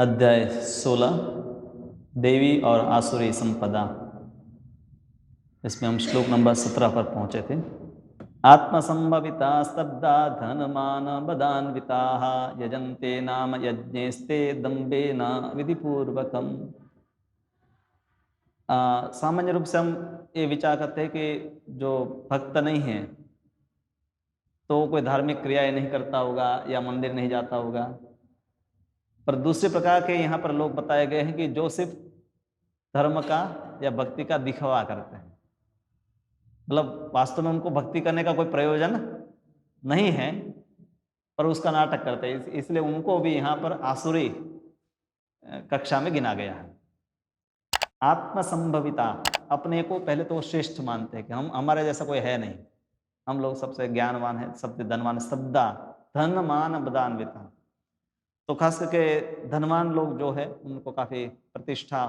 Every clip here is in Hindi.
अध्याय 16 देवी और आसुरी संपदा। इसमें हम श्लोक नंबर 17 पर पहुंचे थे। आत्मसंभविता स्तब्धा धनमान बदान्विता यजन्ते नाम यज्ञेस्ते दम्बेन विधिपूर्वकम। सामान्य रूप से हम ये विचार करते हैं कि जो भक्त नहीं है तो कोई धार्मिक क्रियाएं नहीं करता होगा या मंदिर नहीं जाता होगा, पर दूसरे प्रकार के यहाँ पर लोग बताए गए हैं कि जो सिर्फ धर्म का या भक्ति का दिखावा करते हैं, मतलब वास्तव में उनको भक्ति करने का कोई प्रयोजन नहीं है पर उसका नाटक करते हैं, इसलिए उनको भी यहाँ पर आसुरी कक्षा में गिना गया है। आत्मसंभविता, अपने को पहले तो श्रेष्ठ मानते हैं कि हम हमारे जैसा कोई है नहीं, हम लोग सबसे ज्ञानवान है, सबसे धनवान, शब्दा धनमान बदान्विता। तो खास करके धनवान लोग जो है उनको काफ़ी प्रतिष्ठा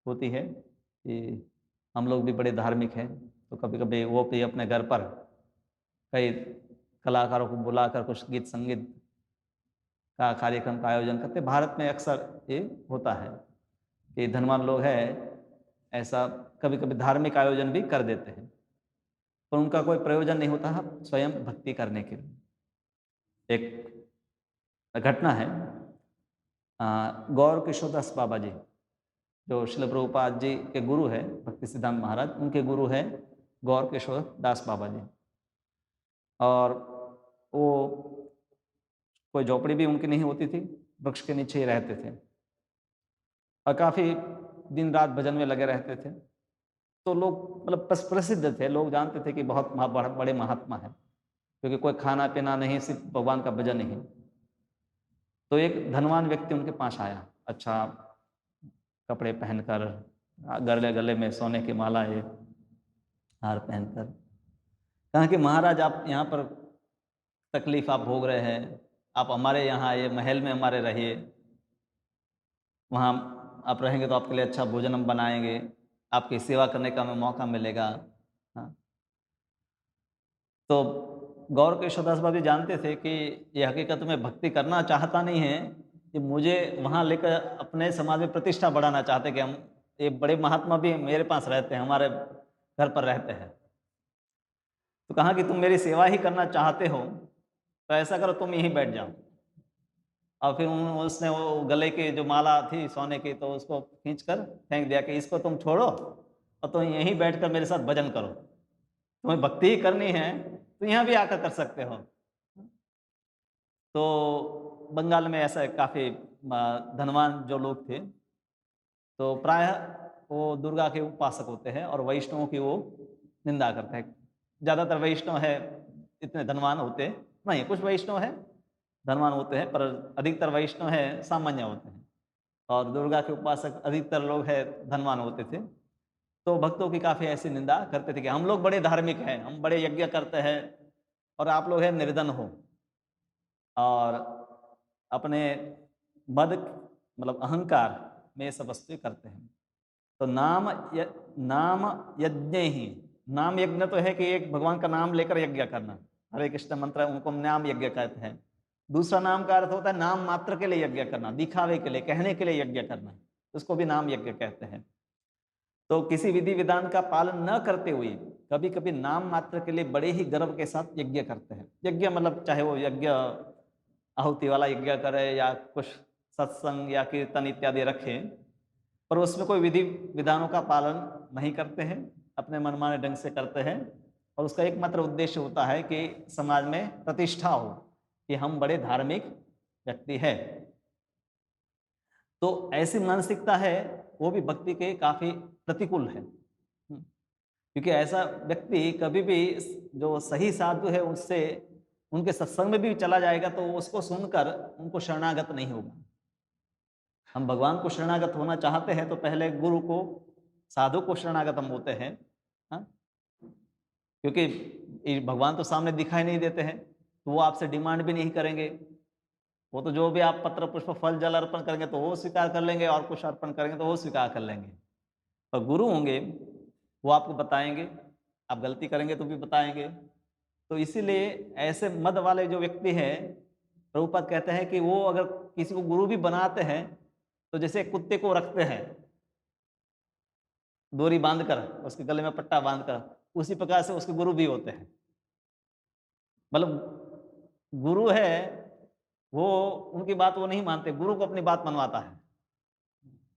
होती है कि हम लोग भी बड़े धार्मिक हैं, तो कभी कभी वो भी अपने घर पर कई कलाकारों को बुलाकर कुछ गीत संगीत का कार्यक्रम का आयोजन करते। भारत में अक्सर ये होता है कि धनवान लोग हैं ऐसा कभी कभी धार्मिक आयोजन भी कर देते हैं, पर उनका कोई प्रयोजन नहीं होता स्वयं भक्ति करने के लिए। एक घटना है, गौर किशोरदास बाबा जी जो श्रील प्रभुपाद जी के गुरु है, भक्ति सिद्धांत महाराज उनके गुरु है गौर किशोर दास बाबा जी, और वो कोई झोपड़ी भी उनकी नहीं होती थी, वृक्ष के नीचे ही रहते थे और काफ़ी दिन रात भजन में लगे रहते थे। तो लोग मतलब प्रसिद्ध थे, लोग जानते थे कि बहुत बड़े महात्मा है, क्योंकि कोई खाना पीना नहीं, सिर्फ भगवान का भजन ही। तो एक धनवान व्यक्ति उनके पास आया, अच्छा कपड़े पहनकर, गले गले में सोने की मालाएं, हार पहनकर, कहा कि महाराज आप यहाँ पर तकलीफ आप भोग रहे हैं, आप हमारे यहाँ आइए, महल में हमारे रहिए, वहाँ आप रहेंगे तो आपके लिए अच्छा भोजन हम बनाएंगे, आपकी सेवा करने का हमें मौका मिलेगा। हाँ, तो गौर किशोरदास बाबा जी जानते थे कि ये हकीकत में भक्ति करना चाहता नहीं है, कि मुझे वहाँ लेकर अपने समाज में प्रतिष्ठा बढ़ाना चाहते कि हम ये बड़े महात्मा भी मेरे पास रहते हैं, हमारे घर पर रहते हैं। तो कहा कि तुम मेरी सेवा ही करना चाहते हो तो ऐसा करो, तुम यहीं बैठ जाओ। और फिर उसने वो गले की जो माला थी सोने की, तो उसको खींचकर फेंक दिया कि इसको तुम छोड़ो और तुम यहीं बैठकर मेरे साथ भजन करो, तुम्हें भक्ति ही करनी है तो यहाँ भी आकर कर सकते हो। तो बंगाल में ऐसा काफ़ी धनवान जो लोग थे, तो प्रायः वो दुर्गा के उपासक होते हैं और वैष्णवों की वो निंदा करते हैं। ज़्यादातर वैष्णव है इतने धनवान होते नहीं, कुछ वैष्णव है धनवान होते हैं, पर अधिकतर वैष्णव है सामान्य होते हैं, और दुर्गा के उपासक अधिकतर लोग हैं धनवान होते थे। तो भक्तों की काफ़ी ऐसी निंदा करते थे कि हम लोग बड़े धार्मिक हैं, हम बड़े यज्ञ करते हैं और आप लोग हैं निर्धन हो और अपने मद मतलब अहंकार में सब वस्तु करते हैं। तो नाम यज्ञ ही, नाम यज्ञ तो है कि एक भगवान का नाम लेकर यज्ञ करना, हरे कृष्ण मंत्र उनको नाम यज्ञ कहते हैं। दूसरा नाम का अर्थ होता है नाम मात्र के लिए यज्ञ करना, दिखावे के लिए, कहने के लिए यज्ञ करना, उसको भी नाम यज्ञ कहते हैं। तो किसी विधि विधान का पालन न करते हुए कभी कभी नाम मात्र के लिए बड़े ही गर्व के साथ यज्ञ करते हैं। यज्ञ मतलब चाहे वो यज्ञ आहुति वाला यज्ञ करे या कुछ सत्संग या कीर्तन इत्यादि रखे, पर उसमें कोई विधि विधानों का पालन नहीं करते हैं, अपने मनमाने ढंग से करते हैं, और उसका एकमात्र उद्देश्य होता है कि समाज में प्रतिष्ठा हो कि हम बड़े धार्मिक व्यक्ति हैं। तो ऐसी मानसिकता है वो भी भक्ति के काफ़ी प्रतिकूल है, क्योंकि ऐसा व्यक्ति कभी भी जो सही साधु है उससे उनके सत्संग में भी चला जाएगा तो उसको सुनकर उनको शरणागत नहीं होगा। हम भगवान को शरणागत होना चाहते हैं तो पहले गुरु को, साधु को शरणागत हम होते हैं। हाँ? क्योंकि भगवान तो सामने दिखाई नहीं देते हैं, तो वो आपसे डिमांड भी नहीं करेंगे, वो तो जो भी आप पत्र पुष्प फल जल अर्पण करेंगे तो वो स्वीकार कर लेंगे, और कुछ अर्पण करेंगे तो वो स्वीकार कर लेंगे। पर गुरु होंगे वो आपको बताएंगे, आप गलती करेंगे तो भी बताएंगे। तो इसीलिए ऐसे मद वाले जो व्यक्ति हैं, प्रभुपाद कहते हैं कि वो अगर किसी को गुरु भी बनाते हैं तो जैसे कुत्ते को रखते हैं डोरी बांधकर, उसके गले में पट्टा बांधकर, उसी प्रकार से उसके गुरु भी होते हैं। मतलब गुरु है, वो उनकी बात वो नहीं मानते, गुरु को अपनी बात मनवाता है,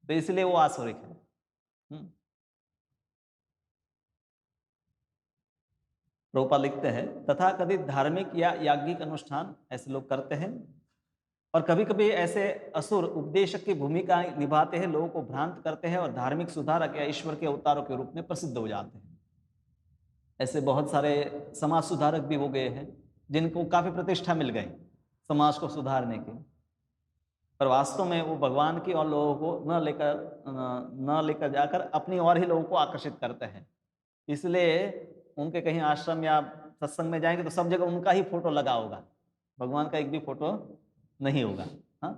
तो इसलिए वो आसुरिक है। प्रभुपाद लिखते हैं, तथाकथित धार्मिक या याज्ञिक अनुष्ठान ऐसे लोग करते हैं, और कभी कभी ऐसे असुर उपदेशक की भूमिका निभाते हैं, लोगों को भ्रांत करते हैं और धार्मिक सुधारक या ईश्वर के अवतारों के रूप में प्रसिद्ध हो जाते हैं। ऐसे बहुत सारे समाज सुधारक भी हो गए हैं जिनको काफी प्रतिष्ठा मिल गई समाज को सुधारने की, पर वास्तव में वो भगवान की और लोगों को न लेकर जाकर अपनी और ही लोगों को आकर्षित करते हैं। इसलिए उनके कहीं आश्रम या सत्संग में जाएंगे तो सब जगह उनका ही फोटो लगा होगा, भगवान का एक भी फोटो नहीं होगा। हाँ,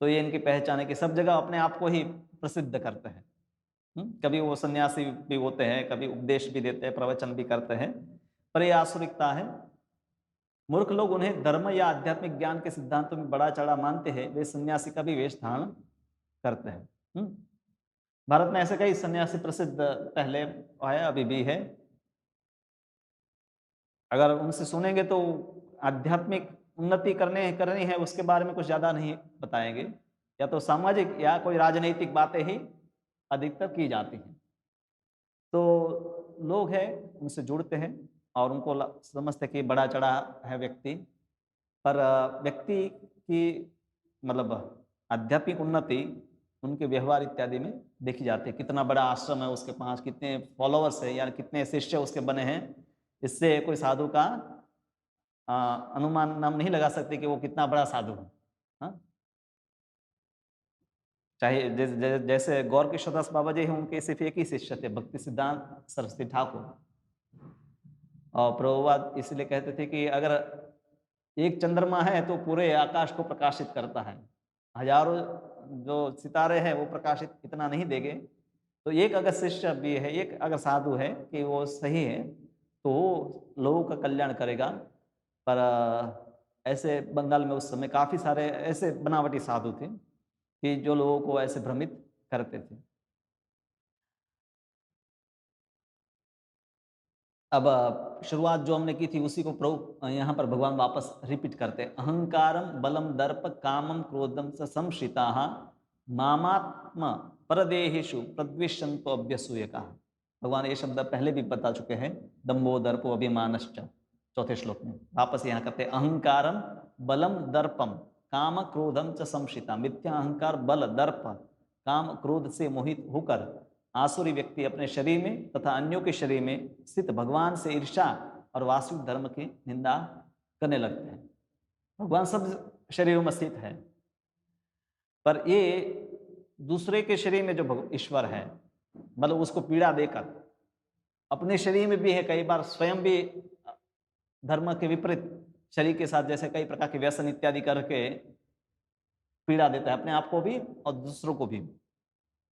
तो ये इनकी पहचान है कि सब जगह अपने आप को ही प्रसिद्ध करते हैं। कभी वो सन्यासी भी होते हैं, कभी उपदेश भी देते हैं, प्रवचन भी करते हैं, पर ये आसुरिकता है। मूर्ख लोग उन्हें धर्म या आध्यात्मिक ज्ञान के सिद्धांतों में बड़ा चढ़ा मानते हैं, वे सन्यासी का भी वेश धारण करते हैं। भारत में ऐसे कई सन्यासी प्रसिद्ध पहले है, अभी भी है। अगर उनसे सुनेंगे तो आध्यात्मिक उन्नति करनी है उसके बारे में कुछ ज़्यादा नहीं बताएंगे, या तो सामाजिक या कोई राजनीतिक बातें ही अधिकतर की जाती हैं। तो लोग हैं उनसे जुड़ते हैं और उनको समझते कि बड़ा चढ़ा है व्यक्ति, पर व्यक्ति की मतलब आध्यात्मिक उन्नति उनके व्यवहार इत्यादि में देखी जाती है। कितना बड़ा आश्रम है उसके पास, कितने फॉलोअर्स है या कितने शिष्य उसके बने हैं, इससे कोई साधु का अनुमान नाम नहीं लगा सकते कि वो कितना बड़ा साधु है। हाँ? चाहे जैसे गौर किशोर दास बाबा जी हैं, उनके सिर्फ एक ही शिष्य थे, भक्ति सिद्धांत सरस्वती ठाकुर। और प्रभुपाद इसलिए कहते थे कि अगर एक चंद्रमा है तो पूरे आकाश को प्रकाशित करता है, हजारों जो सितारे हैं वो प्रकाशित इतना नहीं देंगे, तो एक अगर शिष्य भी है, एक अगर साधु है कि वो सही है तो वो लोगों का कल्याण करेगा। पर ऐसे बंगाल में उस समय काफ़ी सारे ऐसे बनावटी साधु थे कि जो लोगों को ऐसे भ्रमित करते थे। अब शुरुआत जो हमने की थी उसी को प्रभु यहाँ पर भगवान वापस रिपीट करते हैं। अहंकारम बलम दर्प कामम क्रोधम स संश्रिता मामात्म परदेहेषु प्रद्विषंतो अभ्यसूय का। भगवान ये शब्द पहले भी बता चुके हैं, दम्भो दर्पो अभिमानश्च, चौथे श्लोक में वापस यहाँ करते हैं। अहंकारम बलम दर्पम काम क्रोधम च संश्रिता। मिथ्या अहंकार, बल, दर्प, काम, क्रोध से मोहित होकर आसुरी व्यक्ति अपने शरीर में तथा अन्यों के शरीर में स्थित भगवान से ईर्ष्या और वास्तविक धर्म की निंदा करने लगते हैं। भगवान सब शरीरों में स्थित है, पर ये दूसरे के शरीर में जो ईश्वर है, मतलब उसको पीड़ा देकर, अपने शरीर में भी है, कई बार स्वयं भी धर्म के विपरीत शरीर के साथ जैसे कई प्रकार के व्यसन इत्यादि करके पीड़ा देता है अपने आप को भी और दूसरों को भी।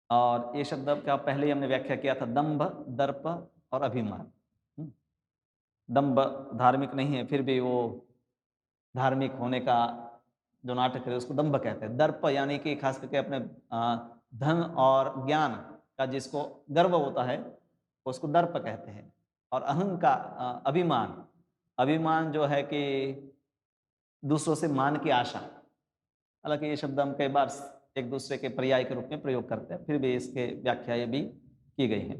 और ये शब्द का पहले ही हमने व्याख्या किया था, दंभ, दर्प और अभिमान। दंभ धार्मिक नहीं है, फिर भी वो धार्मिक होने का जो नाटक है उसको दंभ कहते हैं। दर्प यानी कि खास करके अपने धन और ज्ञान का जिसको गर्व होता है उसको दर्प कहते हैं। और अहंकार, अभिमान, अभिमान जो है कि दूसरों से मान की आशा। हालांकि ये शब्द हम कई बार एक दूसरे के पर्याय के रूप में प्रयोग करते हैं, फिर भी इसके व्याख्याएं भी की गई हैं।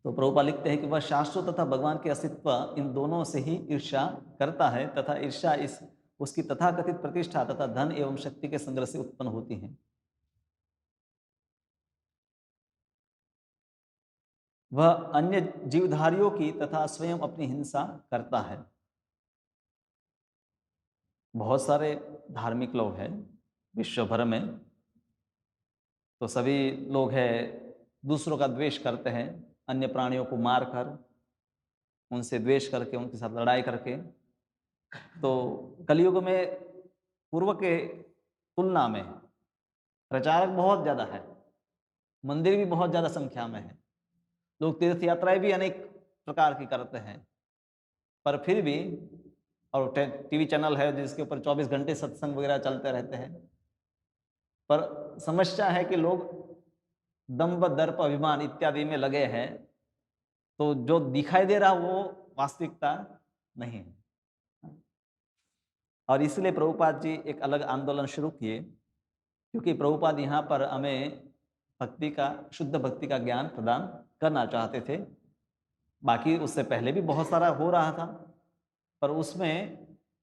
तो प्रभुपाद लिखते हैं कि वह शास्त्रों तथा भगवान के अस्तित्व इन दोनों से ही ईर्ष्या करता है तथा ईर्ष्या इस उसकी तथाकथित प्रतिष्ठा तथा धन एवं शक्ति के संग्रह से उत्पन्न होती है। वह अन्य जीवधारियों की तथा स्वयं अपनी हिंसा करता है। बहुत सारे धार्मिक लोग हैं विश्व भर में, तो सभी लोग हैं दूसरों का द्वेष करते हैं, अन्य प्राणियों को मारकर, उनसे द्वेष करके, उनके साथ लड़ाई करके। तो कलयुग में पूर्व के तुलना में प्रचारक बहुत ज़्यादा है, मंदिर भी बहुत ज़्यादा संख्या में है, लोग तीर्थ यात्राएं भी अनेक प्रकार की करते हैं, पर फिर भी, और टीवी चैनल है जिसके ऊपर 24 घंटे सत्संग वगैरह चलते रहते हैं, पर समस्या है कि लोग दंभ, दर्प, अभिमान इत्यादि में लगे हैं, तो जो दिखाई दे रहा वो वास्तविकता नहीं है। और इसलिए प्रभुपाद जी एक अलग आंदोलन शुरू किए, क्योंकि प्रभुपाद यहाँ पर हमें भक्ति का, शुद्ध भक्ति का ज्ञान प्रदान करना चाहते थे। बाकी उससे पहले भी बहुत सारा हो रहा था, पर उसमें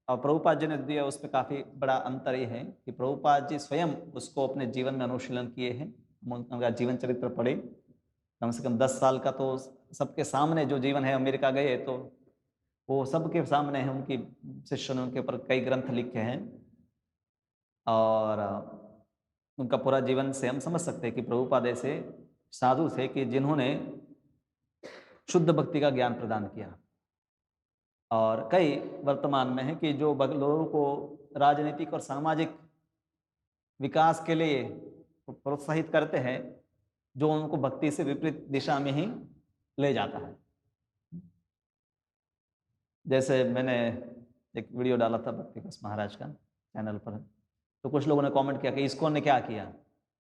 प्रभुपाद जी ने दिया, उसमें काफ़ी बड़ा अंतर ये है कि प्रभुपाद जी स्वयं उसको अपने जीवन में अनुशीलन किए हैं। हम उनका जीवन चरित्र पढ़े, कम से कम 10 साल का, तो सबके सामने जो जीवन है, अमेरिका गए तो वो सबके सामने है, उनकी शिष्यों ने उनके ऊपर कई ग्रंथ लिखे हैं, और उनका पूरा जीवन से हम समझ सकते हैं कि प्रभुपाद ऐसे साधु थे कि जिन्होंने शुद्ध भक्ति का ज्ञान प्रदान किया। और कई वर्तमान में है कि जो लोगों को राजनीतिक और सामाजिक विकास के लिए प्रोत्साहित करते हैं, जो उनको भक्ति से विपरीत दिशा में ही ले जाता है। जैसे मैंने एक वीडियो डाला था भक्ति कोश महाराज का चैनल पर, तो कुछ लोगों ने कमेंट किया कि इस्कॉन ने क्या किया,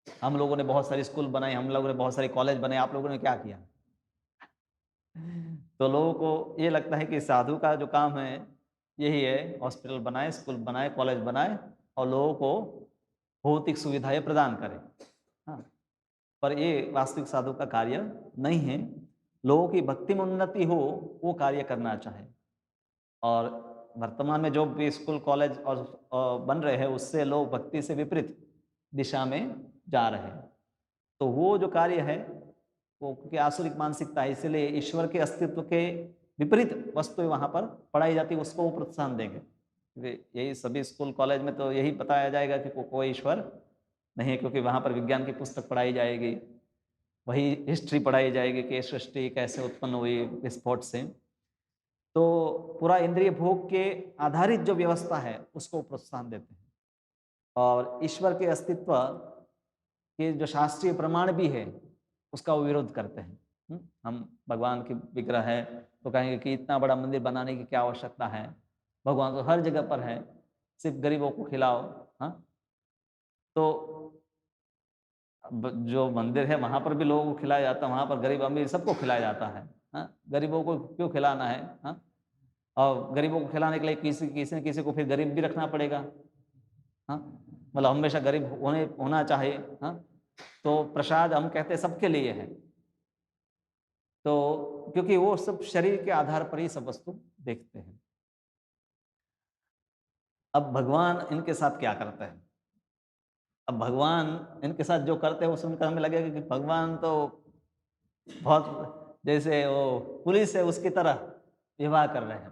हम लोगों ने बहुत सारे स्कूल बनाए, हम लोगों ने बहुत सारे कॉलेज बनाए, आप लोगों ने क्या किया। तो लोगों को ये लगता है कि साधु का जो काम है यही है, हॉस्पिटल बनाए, स्कूल बनाए, कॉलेज बनाए और लोगों को भौतिक सुविधाएं प्रदान करें। हाँ, पर ये वास्तविक साधु का कार्य नहीं है। लोगों की भक्ति में उन्नति हो वो कार्य करना चाहे। और वर्तमान में जो भी स्कूल कॉलेज और बन रहे हैं, उससे लोग भक्ति से विपरीत दिशा में जा रहे हैं। तो वो जो कार्य है वो, क्योंकि आसुरिक मानसिकता है, इसलिए ईश्वर के अस्तित्व के विपरीत वस्तुएं वहाँ पर पढ़ाई जाती है, उसको वो प्रोत्साहन देंगे। यही सभी स्कूल कॉलेज में तो यही बताया जाएगा कि कोई ईश्वर नहीं है, क्योंकि वहाँ पर विज्ञान की पुस्तक पढ़ाई जाएगी, वही हिस्ट्री पढ़ाई जाएगी कि सृष्टि कैसे उत्पन्न हुई विस्फोट से। तो पूरा इंद्रिय भोग के आधारित जो व्यवस्था है उसको प्रोत्साहन देते हैं, और ईश्वर के अस्तित्व के जो शास्त्रीय प्रमाण भी है उसका वो विरोध करते हैं। हम भगवान की विग्रह है तो कहेंगे कि इतना बड़ा मंदिर बनाने की क्या आवश्यकता है, भगवान तो हर जगह पर है, सिर्फ गरीबों को खिलाओ। हाँ, तो जो मंदिर है वहाँ पर भी लोगों को खिलाया जाता है, वहाँ पर गरीब अमीर सबको खिलाया जाता है। हाँ, गरीबों को क्यों खिलाना है। हाँ, और गरीबों को खिलाने के लिए किसी न किसी को फिर गरीब भी रखना पड़ेगा। हाँ, मतलब हमेशा गरीब होना चाहिए। हाँ, तो प्रसाद हम कहते हैं सबके लिए है, तो क्योंकि वो सब शरीर के आधार पर ही सब वस्तु देखते हैं। अब भगवान इनके साथ क्या करते हैं। अब भगवान इनके साथ जो करते हैं वो सुनकर हमें लगेगा कि भगवान तो बहुत जैसे वो पुलिस है उसकी तरह व्यवहार कर रहे हैं।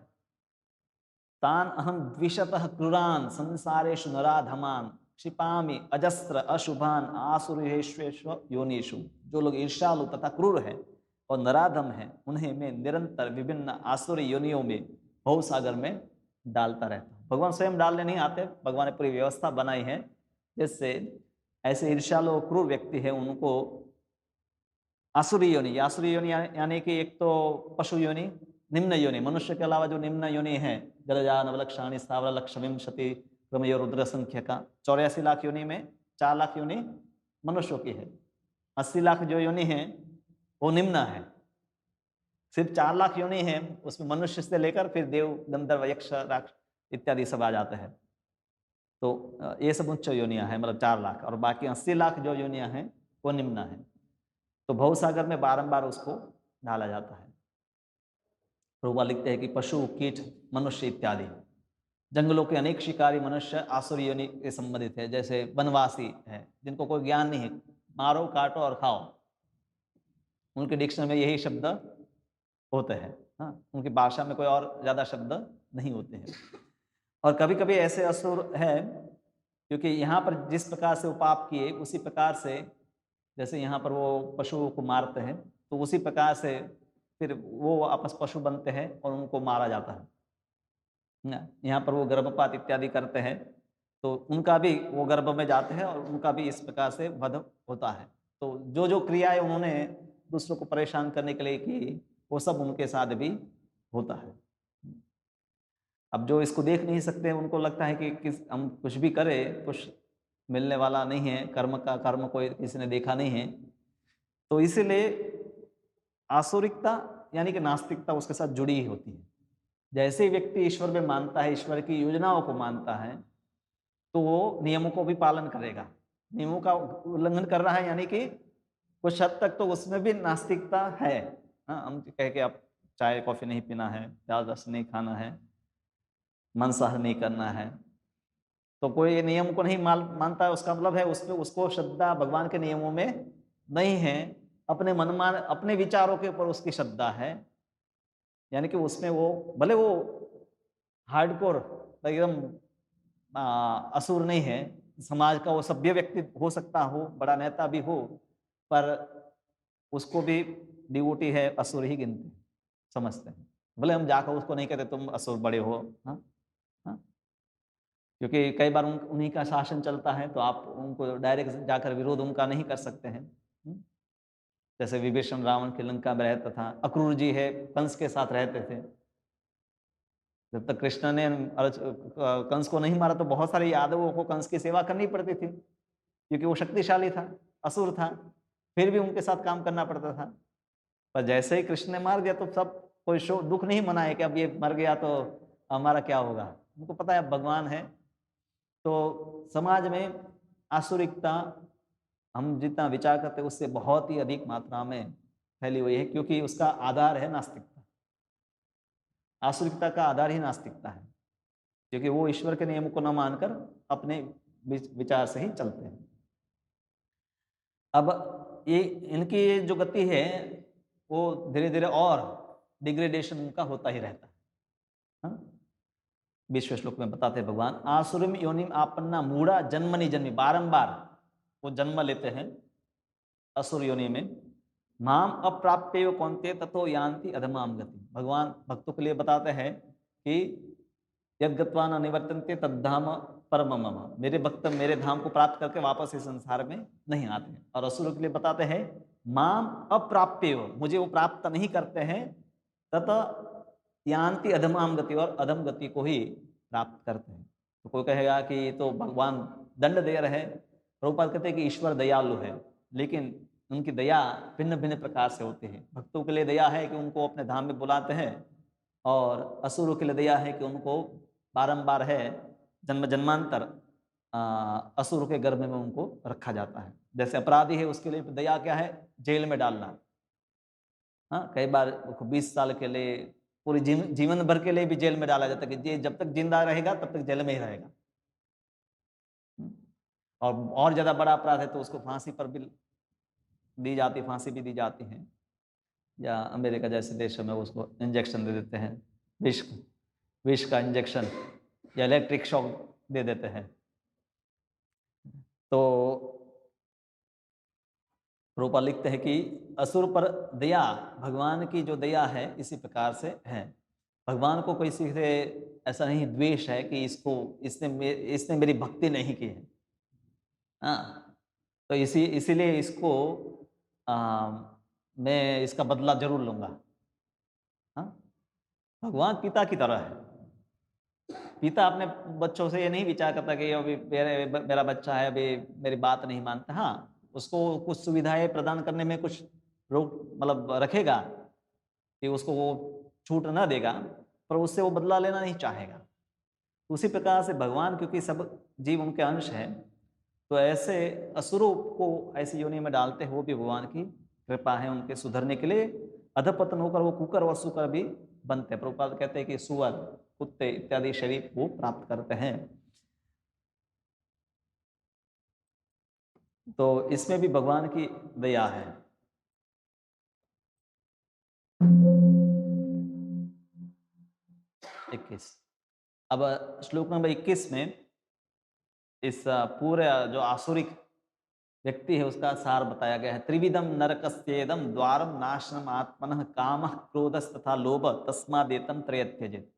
तान अहम द्विशतः क्रूरान संसारेषु नराधमान क्षिपामि अजस्त्र अशुभान आसुरेश्वेश्व योनिषु। जो लोग ईर्ष्यालु तथा क्रूर है और नराधम है, उन्हें मैं निरंतर विभिन्न आसुरी योनियों में भवसागर में डालता रहता हूँ। भगवान स्वयं डालने नहीं आते, भगवान ने पूरी व्यवस्था बनाई है जिससे ऐसे ईर्ष्यालु और क्रूर व्यक्ति है उनको आसुरी योनि, आसुरी योनि यानी कि एक तो पशु योनि, निम्न योनि, मनुष्य के अलावा जो निम्न योनि है, जलजा नवलक्षाणी स्थावर लक्षविंशति क्रमयो रुद्र संख्या का 84 लाख योनि में 4 लाख योनि मनुष्यों की है, 80 लाख जो योनि है वो निम्न है। सिर्फ 4 लाख योनि है, उसमें मनुष्य से लेकर फिर देव गंधर्व यक्ष राक्ष इत्यादि सब आ जाते हैं। तो ये सब उच्च योनियां हैं, मतलब 4 लाख, और बाकी 80 लाख जो योनियां हैं वो निम्न है। तो भवसागर में बारंबार उसको डाला जाता है। प्रभुपाद लिखते हैं कि पशु कीट मनुष्य इत्यादि जंगलों के अनेक शिकारी मनुष्य आसुरी योनि से संबंधित है। जैसे वनवासी है जिनको कोई ज्ञान नहीं है, मारो काटो और खाओ, उनके डिक्शनरी में यही शब्द होते हैं। हाँ, उनकी भाषा में कोई और ज़्यादा शब्द नहीं होते हैं। और कभी कभी ऐसे असुर है, क्योंकि यहाँ पर जिस प्रकार से वो पाप किए उसी प्रकार से, जैसे यहाँ पर वो पशुओं को मारते हैं तो उसी प्रकार से फिर वो आपस पशु बनते हैं और उनको मारा जाता है ना। यहाँ पर वो गर्भपात इत्यादि करते हैं तो उनका भी वो गर्भ में जाते हैं और उनका भी इस प्रकार से वध होता है। तो जो जो क्रियाएं उन्होंने दूसरों को परेशान करने के लिए की वो सब उनके साथ भी होता है। अब जो इसको देख नहीं सकते उनको लगता है कि हम कुछ भी करें, कुछ मिलने वाला नहीं है, कर्म का कर्म कोई किसी ने देखा नहीं है। तो इसीलिए आसुरिकता यानी कि नास्तिकता उसके साथ जुड़ी ही होती है। जैसे ही व्यक्ति ईश्वर में मानता है, ईश्वर की योजनाओं को मानता है, तो वो नियमों को भी पालन करेगा। नियमों का उल्लंघन कर रहा है यानी कि कुछ हद तक तो उसमें भी नास्तिकता है। हाँ, हम कह के आप चाय कॉफ़ी नहीं पीना है, प्याज लहसुन नहीं खाना है, मांसाहार नहीं करना है, तो कोई नियम को नहीं मानता है, उसका मतलब है उसमें उसको श्रद्धा भगवान के नियमों में नहीं है, अपने मनमान अपने विचारों के ऊपर उसकी श्रद्धा है। यानी कि उसमें वो भले वो हार्डकोर एकदम असुर नहीं है, समाज का वो सभ्य व्यक्ति हो सकता हो, बड़ा नेता भी हो, पर उसको भी डिवोटी है असुर ही गिनते समझते हैं। भले हम जाकर उसको नहीं कहते तुम असुर बड़े हो, हाँ हाँ, क्योंकि कई बार उन्हीं का शासन चलता है, तो आप उनको डायरेक्ट जाकर विरोध उनका नहीं कर सकते हैं। जैसे विभीषण रावण की लंका में रहता था, अक्रूर जी है कंस के साथ रहते थे। जब तक कृष्ण ने कंस को नहीं मारा तो बहुत सारे यादवों को कंस की सेवा करनी पड़ती थी, क्योंकि वो शक्तिशाली था, असुर था, फिर भी उनके साथ काम करना पड़ता था। पर जैसे ही कृष्ण ने मार दिया तो सब कोई दुख नहीं मनाए कि अब ये मर गया तो हमारा क्या होगा। उनको पता है अब भगवान है। तो समाज में आसुरिकता हम जितना विचार करते हैं उससे बहुत ही अधिक मात्रा में फैली हुई है, क्योंकि उसका आधार है नास्तिकता। आसुरिकता का आधार ही नास्तिकता है, क्योंकि वो ईश्वर के नियमों को न मानकर अपने विचार से ही चलते हैं। अब ये इनकी जो गति है वो धीरे धीरे और डिग्रेडेशन उनका होता ही रहता है। हाँ? 20वें श्लोक में बताते हैं भगवान, आसुरिम योनिम आपन्ना मूढ़ा जन्मनि जन्मी, बारंबार वो जन्म लेते हैं असुर योनि में। माम अप्राप्य कौन्ते ततो यान्ति अधमाम गति। भगवान भक्तों के लिए बताते हैं कि यद गत्वा न निवर्तन्ते तद्धाम परम मम, मेरे भक्त मेरे धाम को प्राप्त करके वापस इस संसार में नहीं आते हैं। और असुरों के लिए बताते हैं माम अप्राप्य, मुझे वो प्राप्त नहीं करते हैं, तत यान्ति अधमाम गति, और अधम गति को ही प्राप्त करते हैं। तो कोई कहेगा कि तो भगवान दंड दे रहे हैं। प्रभुपाद कहते हैं कि ईश्वर दयालु है, लेकिन उनकी दया भिन्न भिन्न प्रकार से होती है। भक्तों के लिए दया है कि उनको अपने धाम में बुलाते हैं, और असुरों के लिए दया है कि उनको बारंबार है जन्म जन्मांतर असुर के गर्भ में उनको रखा जाता है। जैसे अपराधी है उसके लिए दया क्या है, जेल में डालना। हाँ, कई बार 20 साल के लिए, पूरी जीवन भर के लिए भी जेल में डाला जाता है कि ये जब तक जिंदा रहेगा तब तक जेल में ही रहेगा। और ज्यादा बड़ा अपराध है तो उसको फांसी पर भी दी जाती, फांसी भी दी जाती है, या अमेरिका जैसे देशों में उसको इंजेक्शन दे देते हैं, विष का इंजेक्शन या इलेक्ट्रिक शॉक दे देते हैं। तो रूपा लिखते हैं कि असुर पर दया भगवान की जो दया है इसी प्रकार से है। भगवान को किसी से ऐसा नहीं द्वेष है कि इसने मेरी भक्ति नहीं की है। हाँ, तो इसीलिए इसको मैं इसका बदला जरूर लूंगा। हाँ, भगवान पिता की तरह है। पिता अपने बच्चों से ये नहीं विचार करता कि अभी मेरा बच्चा है, अभी मेरी बात नहीं मानता। हाँ, उसको कुछ सुविधाएं प्रदान करने में कुछ रोक मतलब रखेगा कि उसको वो छूट ना देगा, पर उससे वो बदला लेना नहीं चाहेगा। उसी प्रकार से भगवान, क्योंकि सब जीव उनके अंश हैं, तो ऐसे असुरों को ऐसी योनि में डालते हो भी भगवान की कृपा है उनके सुधरने के लिए। अधपतन होकर वो कुकर व सुकर भी बनते हैं। प्रभुपाद कहते हैं कि सुअर, कुत्ते इत्यादि शरीर वो प्राप्त करते हैं। तो इसमें भी भगवान की दया है। 21, अब श्लोक नंबर 21 में इस पूरे जो आसुरिक व्यक्ति है उसका सार बताया गया है। त्रिविधम नरकस्येदम द्वारम नाशनम आत्मनः कामः क्रोधस् तथा लोभ तस्मादेतम त्रयत्यजेत।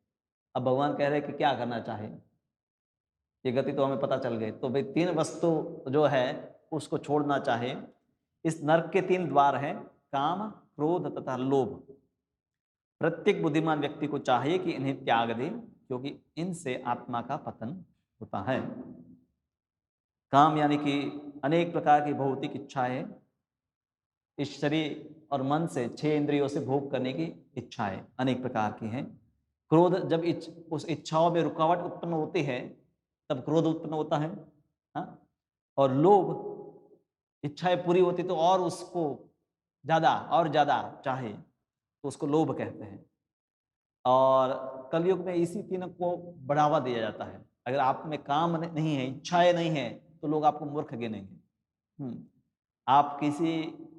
अब भगवान कह रहे हैं कि क्या करना चाहिए, ये गति तो हमें पता चल गई। तो भाई 3 वस्तु जो है उसको छोड़ना चाहिए। इस नरक के 3 द्वार हैं, काम, क्रोध तथा लोभ। प्रत्येक बुद्धिमान व्यक्ति को चाहिए कि इन्हें त्याग दे, क्योंकि इनसे आत्मा का पतन होता है। काम यानी कि अनेक प्रकार की भौतिक इच्छाएं, इस शरीर और मन से 6 इंद्रियों से भोग करने की इच्छाएं अनेक प्रकार की हैं। क्रोध जब उस इच्छाओं में रुकावट उत्पन्न होती है, तब क्रोध उत्पन्न होता है। हाँ? और लोभ, इच्छाएं पूरी होती तो और उसको ज़्यादा और ज़्यादा चाहे, तो उसको लोभ कहते हैं। और कलयुग में इसी तीनों को बढ़ावा दिया जाता है। अगर आप में काम नहीं है, इच्छाएं नहीं है, तो लोग आपको मूर्ख गिनेंगे। आप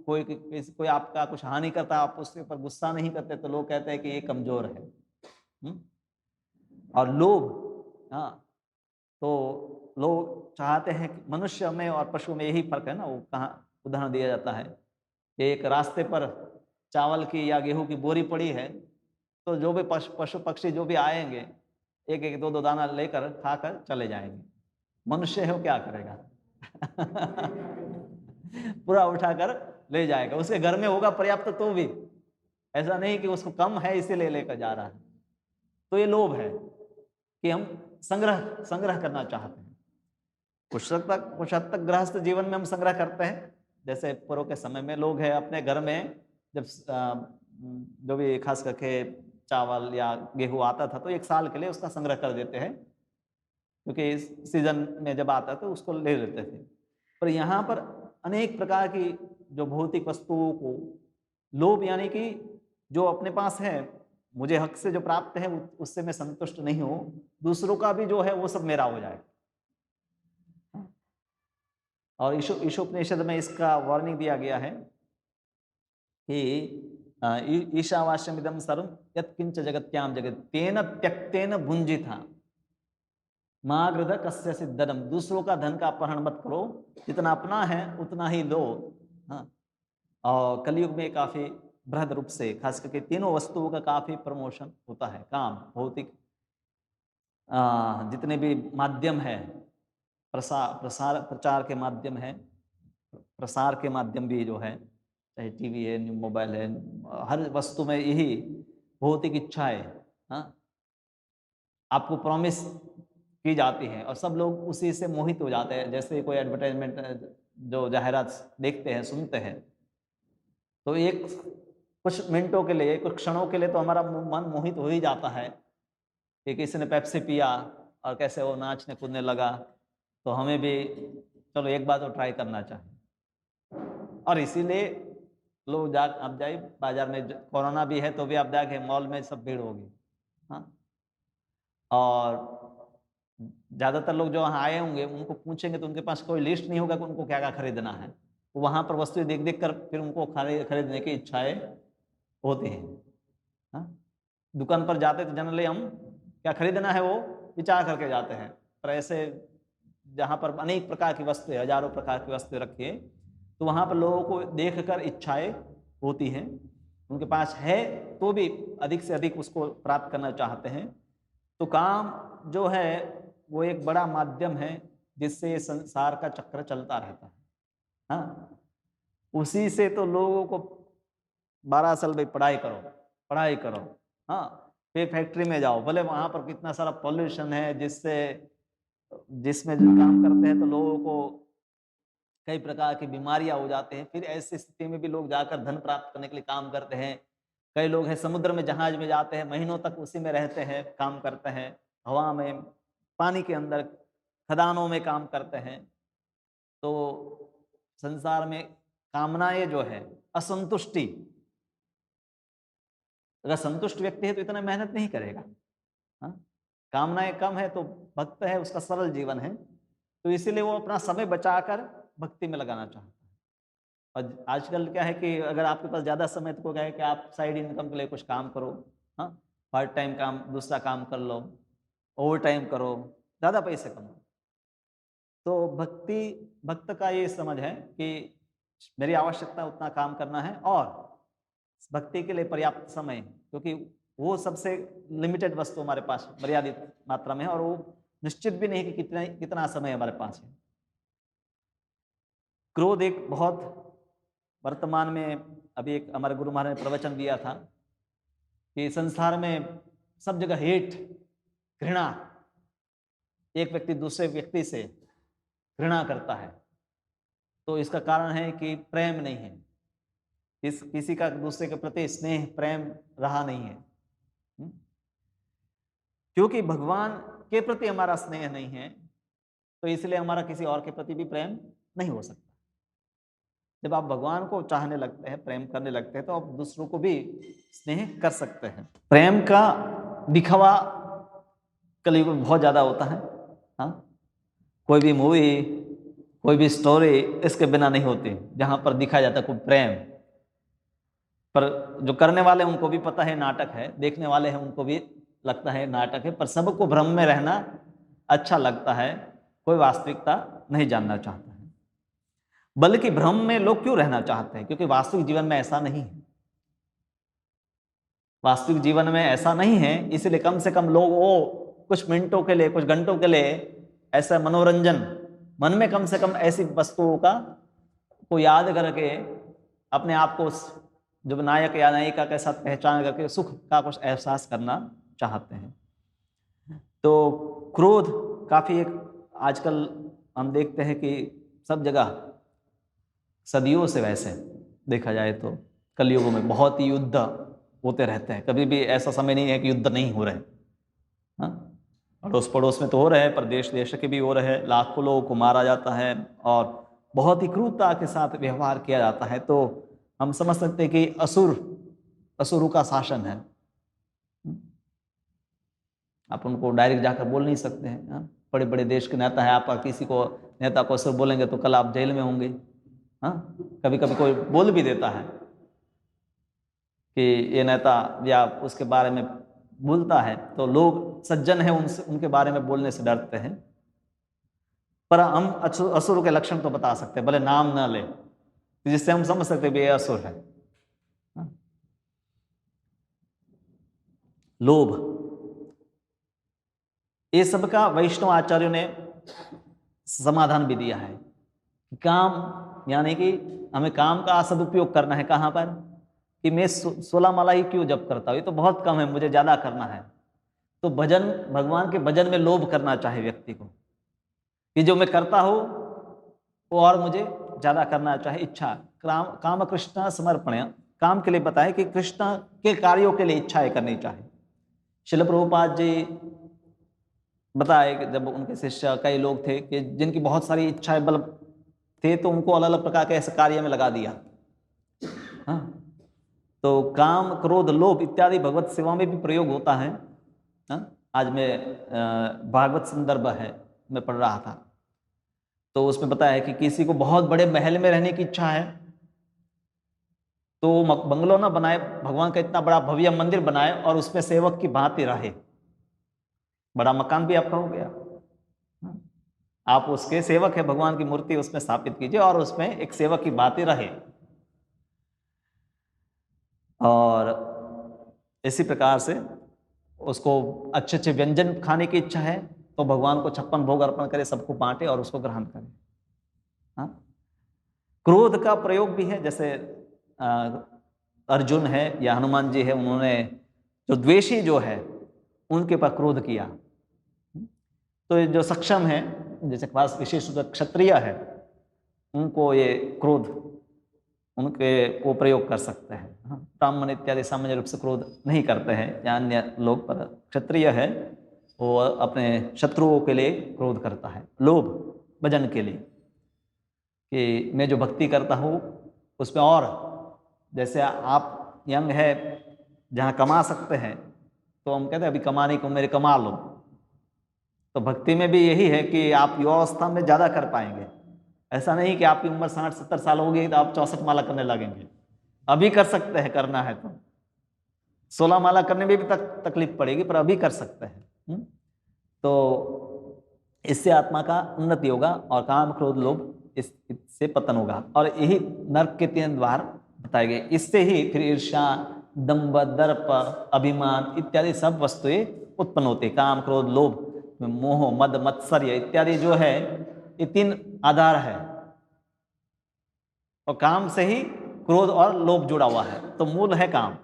कोई आपका कुछ हानि करता है, आप उसके ऊपर गुस्सा नहीं करते, तो लोग कहते हैं कि ये कमजोर है। और लोभ, हाँ, तो लोग चाहते हैं कि मनुष्य में और पशु में यही फर्क है ना, वो कहाँ उदाहरण दिया जाता है कि एक रास्ते पर चावल की या गेहूं की बोरी पड़ी है, तो जो भी पशु पक्षी जो भी आएंगे, एक एक दो दो दाना लेकर खाकर चले जाएंगे। मनुष्य है वो क्या करेगा? पूरा उठाकर ले जाएगा। उसके घर में होगा पर्याप्त तो भी, ऐसा नहीं कि उसको कम है इसीलिए लेकर जा रहा है। तो ये लोभ है कि हम संग्रह संग्रह करना चाहते हैं। कुछ हद तक गृहस्थ जीवन में हम संग्रह करते हैं। जैसे पूर्व के समय में लोग हैं अपने घर में, जब जो भी खास करके चावल या गेहूं आता था, तो 1 साल के लिए उसका संग्रह कर देते हैं, क्योंकि इस सीजन में जब आता तो उसको ले लेते थे। पर यहाँ पर अनेक प्रकार की जो भौतिक वस्तुओं को लोभ, यानी कि जो अपने पास है, मुझे हक से जो प्राप्त है उससे मैं संतुष्ट नहीं हूं, दूसरों का भी जो है वो सब मेरा हो जाए। और ईशोपनिषद में इसका वार्निंग दिया गया है कि ईशावास्यमिदं सर्वं यत्किंच जगत्याम जगत तेन त्यक्तेन भुंजिता मागृध कस्य सिद्धनम। दूसरों का धन का अपहरण मत करो, जितना अपना है उतना ही लो। हाँ, और कलयुग में काफी बृहद रूप से खास करके तीनों वस्तुओं का काफी प्रमोशन होता है। काम, भौतिक, जितने भी माध्यम है, प्रचार के माध्यम है, प्रसार के माध्यम भी जो है, चाहे टीवी है, मोबाइल है, हर वस्तु में यही भौतिक इच्छाएं, हाँ, आपको प्रॉमिस की जाती है और सब लोग उसी से मोहित हो जाते हैं। जैसे कोई एडवर्टाइजमेंट, जो जाहिरात देखते हैं, सुनते हैं, तो एक कुछ मिनटों के लिए, कुछ क्षणों के लिए तो हमारा मन मोहित हो ही जाता है कि किसी ने पेप्सी पिया और कैसे वो नाचने कूदने लगा, तो हमें भी चलो एक बार तो ट्राई करना चाहिए। और इसीलिए लोग आप जाइए बाजार में, कोरोना भी है तो भी आप जाके मॉल में सब भीड़ होगी। हाँ, और ज़्यादातर लोग जो वहाँ आए होंगे उनको पूछेंगे तो उनके पास कोई लिस्ट नहीं होगा कि उनको क्या क्या खरीदना है। तो वहाँ पर वस्तुएं देख देख कर फिर उनको खरीदने की इच्छाएं होती हैं। हाँ, दुकान पर जाते तो जनरली हम क्या खरीदना है वो विचार करके जाते हैं, पर ऐसे जहाँ पर अनेक प्रकार की वस्तुएं, हजारों प्रकार की वस्तुएं रखी है, तो वहाँ पर लोगों को देख कर इच्छाएं होती हैं। उनके पास है तो भी अधिक से अधिक उसको प्राप्त करना चाहते हैं। तो काम जो है वो एक बड़ा माध्यम है जिससे संसार का चक्र चलता रहता है। हाँ, उसी से तो लोगों को 12 साल भाई पढ़ाई करो, पढ़ाई करो, हाँ, फिर फैक्ट्री में जाओ, भले वहां पर कितना सारा पॉल्यूशन है, जिसमें जो काम करते हैं तो लोगों को कई प्रकार की बीमारियां हो जाते हैं। फिर ऐसी स्थिति में भी लोग जाकर धन प्राप्त करने के लिए काम करते हैं। कई लोग हैं समुद्र में जहाज में जाते हैं, महीनों तक उसी में रहते हैं, काम करते हैं, हवा में, पानी के अंदर, खदानों में काम करते हैं। तो संसार में कामनाएं जो है, असंतुष्टि, अगर संतुष्ट व्यक्ति है तो इतना मेहनत नहीं करेगा। हाँ? कामनाएं कम है तो भक्त है, उसका सरल जीवन है, तो इसीलिए वो अपना समय बचाकर भक्ति में लगाना चाहता है। और आजकल क्या है कि अगर आपके पास ज़्यादा समय तो क्या है कि आप साइड इनकम के लिए कुछ काम करो। हाँ, पार्ट टाइम काम, दूसरा काम कर लो, ओवर टाइम करो, ज़्यादा पैसे कमाओ। तो भक्त का ये समझ है कि मेरी आवश्यकता उतना काम करना है और भक्ति के लिए पर्याप्त समय, क्योंकि वो सबसे लिमिटेड वस्तु हमारे पास मर्यादित मात्रा में है और वो निश्चित भी नहीं कि कितना समय हमारे पास है। क्रोध एक बहुत वर्तमान में, अभी एक हमारे गुरु महाराज ने प्रवचन दिया था कि संसार में सब जगह हेट, घृणा, एक व्यक्ति दूसरे व्यक्ति से घृणा करता है, तो इसका कारण है कि प्रेम नहीं है, किसी का दूसरे के प्रति स्नेह प्रेम रहा नहीं है। क्योंकि भगवान के प्रति हमारा स्नेह नहीं है, तो इसलिए हमारा किसी और के प्रति भी प्रेम नहीं हो सकता। जब आप भगवान को चाहने लगते हैं, प्रेम करने लगते हैं, तो आप दूसरों को भी स्नेह कर सकते हैं। प्रेम का दिखावा कलयुग में बहुत ज्यादा होता है। हाँ, कोई भी मूवी, कोई भी स्टोरी इसके बिना नहीं होती जहां पर दिखाया जाता है कोई प्रेम। पर जो करने वाले उनको भी पता है नाटक है, देखने वाले हैं उनको भी लगता है नाटक है, पर सबको भ्रम में रहना अच्छा लगता है, कोई वास्तविकता नहीं जानना चाहता है। बल्कि भ्रम में लोग क्यों रहना चाहते हैं? क्योंकि वास्तविक जीवन में ऐसा नहीं है। वास्तविक जीवन में ऐसा नहीं है, इसलिए कम से कम लोग वो कुछ मिनटों के लिए, कुछ घंटों के लिए ऐसा मनोरंजन, मन में कम से कम ऐसी वस्तुओं का को याद करके अपने आप को जो नायक या नायिका के साथ पहचान करके सुख का कुछ एहसास करना चाहते हैं। तो क्रोध काफी एक आजकल हम देखते हैं कि सब जगह, सदियों से वैसे देखा जाए तो कलयुगों में बहुत ही युद्ध होते रहते हैं। कभी भी ऐसा समय नहीं है कि युद्ध नहीं हो रहे। हाँ, अड़ोस पड़ोस में तो हो रहे हैं, पर देश देश के भी हो रहे हैं। लाखों लोगों को मारा जाता है और बहुत ही क्रूरता के साथ व्यवहार किया जाता है। तो हम समझ सकते हैं कि असुरों का शासन है। आप उनको डायरेक्ट जाकर बोल नहीं सकते हैं। बड़े बड़े देश के नेता है, आप किसी को नेता को असुर बोलेंगे तो कल आप जेल में होंगे। हाँ, कभी कभी कोई बोल भी देता है कि ये नेता या उसके बारे में बोलता है, तो लोग सज्जन है उनसे, उनके बारे में बोलने से डरते हैं। पर हम असुर के लक्षण तो बता सकते हैं, भले नाम ना ले, जिससे हम समझ सकते हैं ये असुर है। लोभ, ये सब का वैष्णव आचार्यों ने समाधान भी दिया है। काम यानी कि हमें काम का सदुपयोग करना है। कहाँ पर? कि मैं 16 माला ही क्यों जप करता हूँ, ये तो बहुत कम है, मुझे ज्यादा करना है। तो भजन, भगवान के भजन में लोभ करना चाहे व्यक्ति को कि जो मैं करता हूँ वो और मुझे ज्यादा करना चाहे, इच्छा। काम कृष्ण समर्पण, काम के लिए बताए कि कृष्ण के कार्यों के लिए इच्छाएं करनी चाहिए। शिल प्रभुपाद जी बताए कि जब उनके शिष्य कई लोग थे कि जिनकी बहुत सारी इच्छाएं बल थे, तो उनको अलग अलग प्रकार के ऐसे कार्य में लगा दिया। हाँ, तो काम क्रोध लोभ इत्यादि भगवत सेवा में भी प्रयोग होता है। हाँ, आज मैं भागवत संदर्भ है, मैं पढ़ रहा था, तो उसमें बताया है कि किसी को बहुत बड़े महल में रहने की इच्छा है, तो बंगलो ना बनाए, भगवान का इतना बड़ा भव्य मंदिर बनाए और उसमें सेवक की भांति रहे। बड़ा मकान भी आपका हो गया, आप उसके सेवक है, भगवान की मूर्ति उसमें स्थापित कीजिए और उसमें एक सेवक की भांति रहे। और इसी प्रकार से उसको अच्छे अच्छे व्यंजन खाने की इच्छा है, तो भगवान को 56 भोग अर्पण करे, सबको बांटे और उसको ग्रहण करे। हाँ, क्रोध का प्रयोग भी है, जैसे अर्जुन है या हनुमान जी है, उन्होंने जो द्वेषी जो है उनके पर क्रोध किया। तो जो सक्षम है, जैसे खास विशेष रूप से क्षत्रिय है, उनको ये क्रोध उनके वो प्रयोग कर सकते हैं। ब्राह्मण इत्यादि सामान्य रूप से क्रोध नहीं करते हैं या अन्य लोग, पर क्षत्रिय है वो अपने शत्रुओं के लिए क्रोध करता है। लोभ भजन के लिए कि मैं जो भक्ति करता हूँ उसमें, और जैसे आप यंग है जहाँ कमा सकते हैं, तो हम कहते हैं अभी कमाने को मेरे कमा लो। तो भक्ति में भी यही है कि आप युवावस्था में ज्यादा कर पाएंगे। ऐसा नहीं कि आपकी उम्र 60-70 साल होगी तो आप 64 माला करने लगेंगे। अभी कर सकते हैं, करना है तो 16 माला करने में भी तकलीफ पड़ेगी, पर अभी कर सकते हैं। तो इससे आत्मा का उन्नति होगा और काम क्रोध लोभ इससे पतन होगा। और यही नर्क के 3 द्वार बताए गए। इससे ही फिर ईर्ष्या, दंभ, दर्प, अभिमान इत्यादि सब वस्तुएं उत्पन्न होती है। काम क्रोध लोभ, मोह, मद, मत्सर्य इत्यादि जो है, ये 3 आधार है। और काम से ही क्रोध और लोभ जुड़ा हुआ है, तो मूल है काम।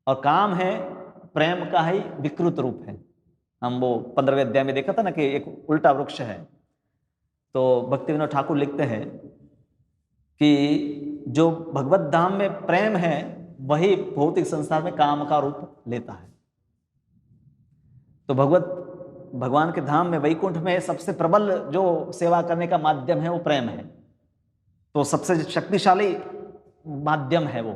और काम है प्रेम का ही विकृत रूप है। हम वो 15वें अध्याय में देखा था ना कि एक उल्टा वृक्ष है, तो भक्ति विनोद ठाकुर लिखते हैं कि जो भगवत धाम में प्रेम है वही भौतिक संसार में काम का रूप लेता है। तो भगवान के धाम में, वैकुंठ में सबसे प्रबल जो सेवा करने का माध्यम है वो प्रेम है। तो सबसे शक्तिशाली माध्यम है वो।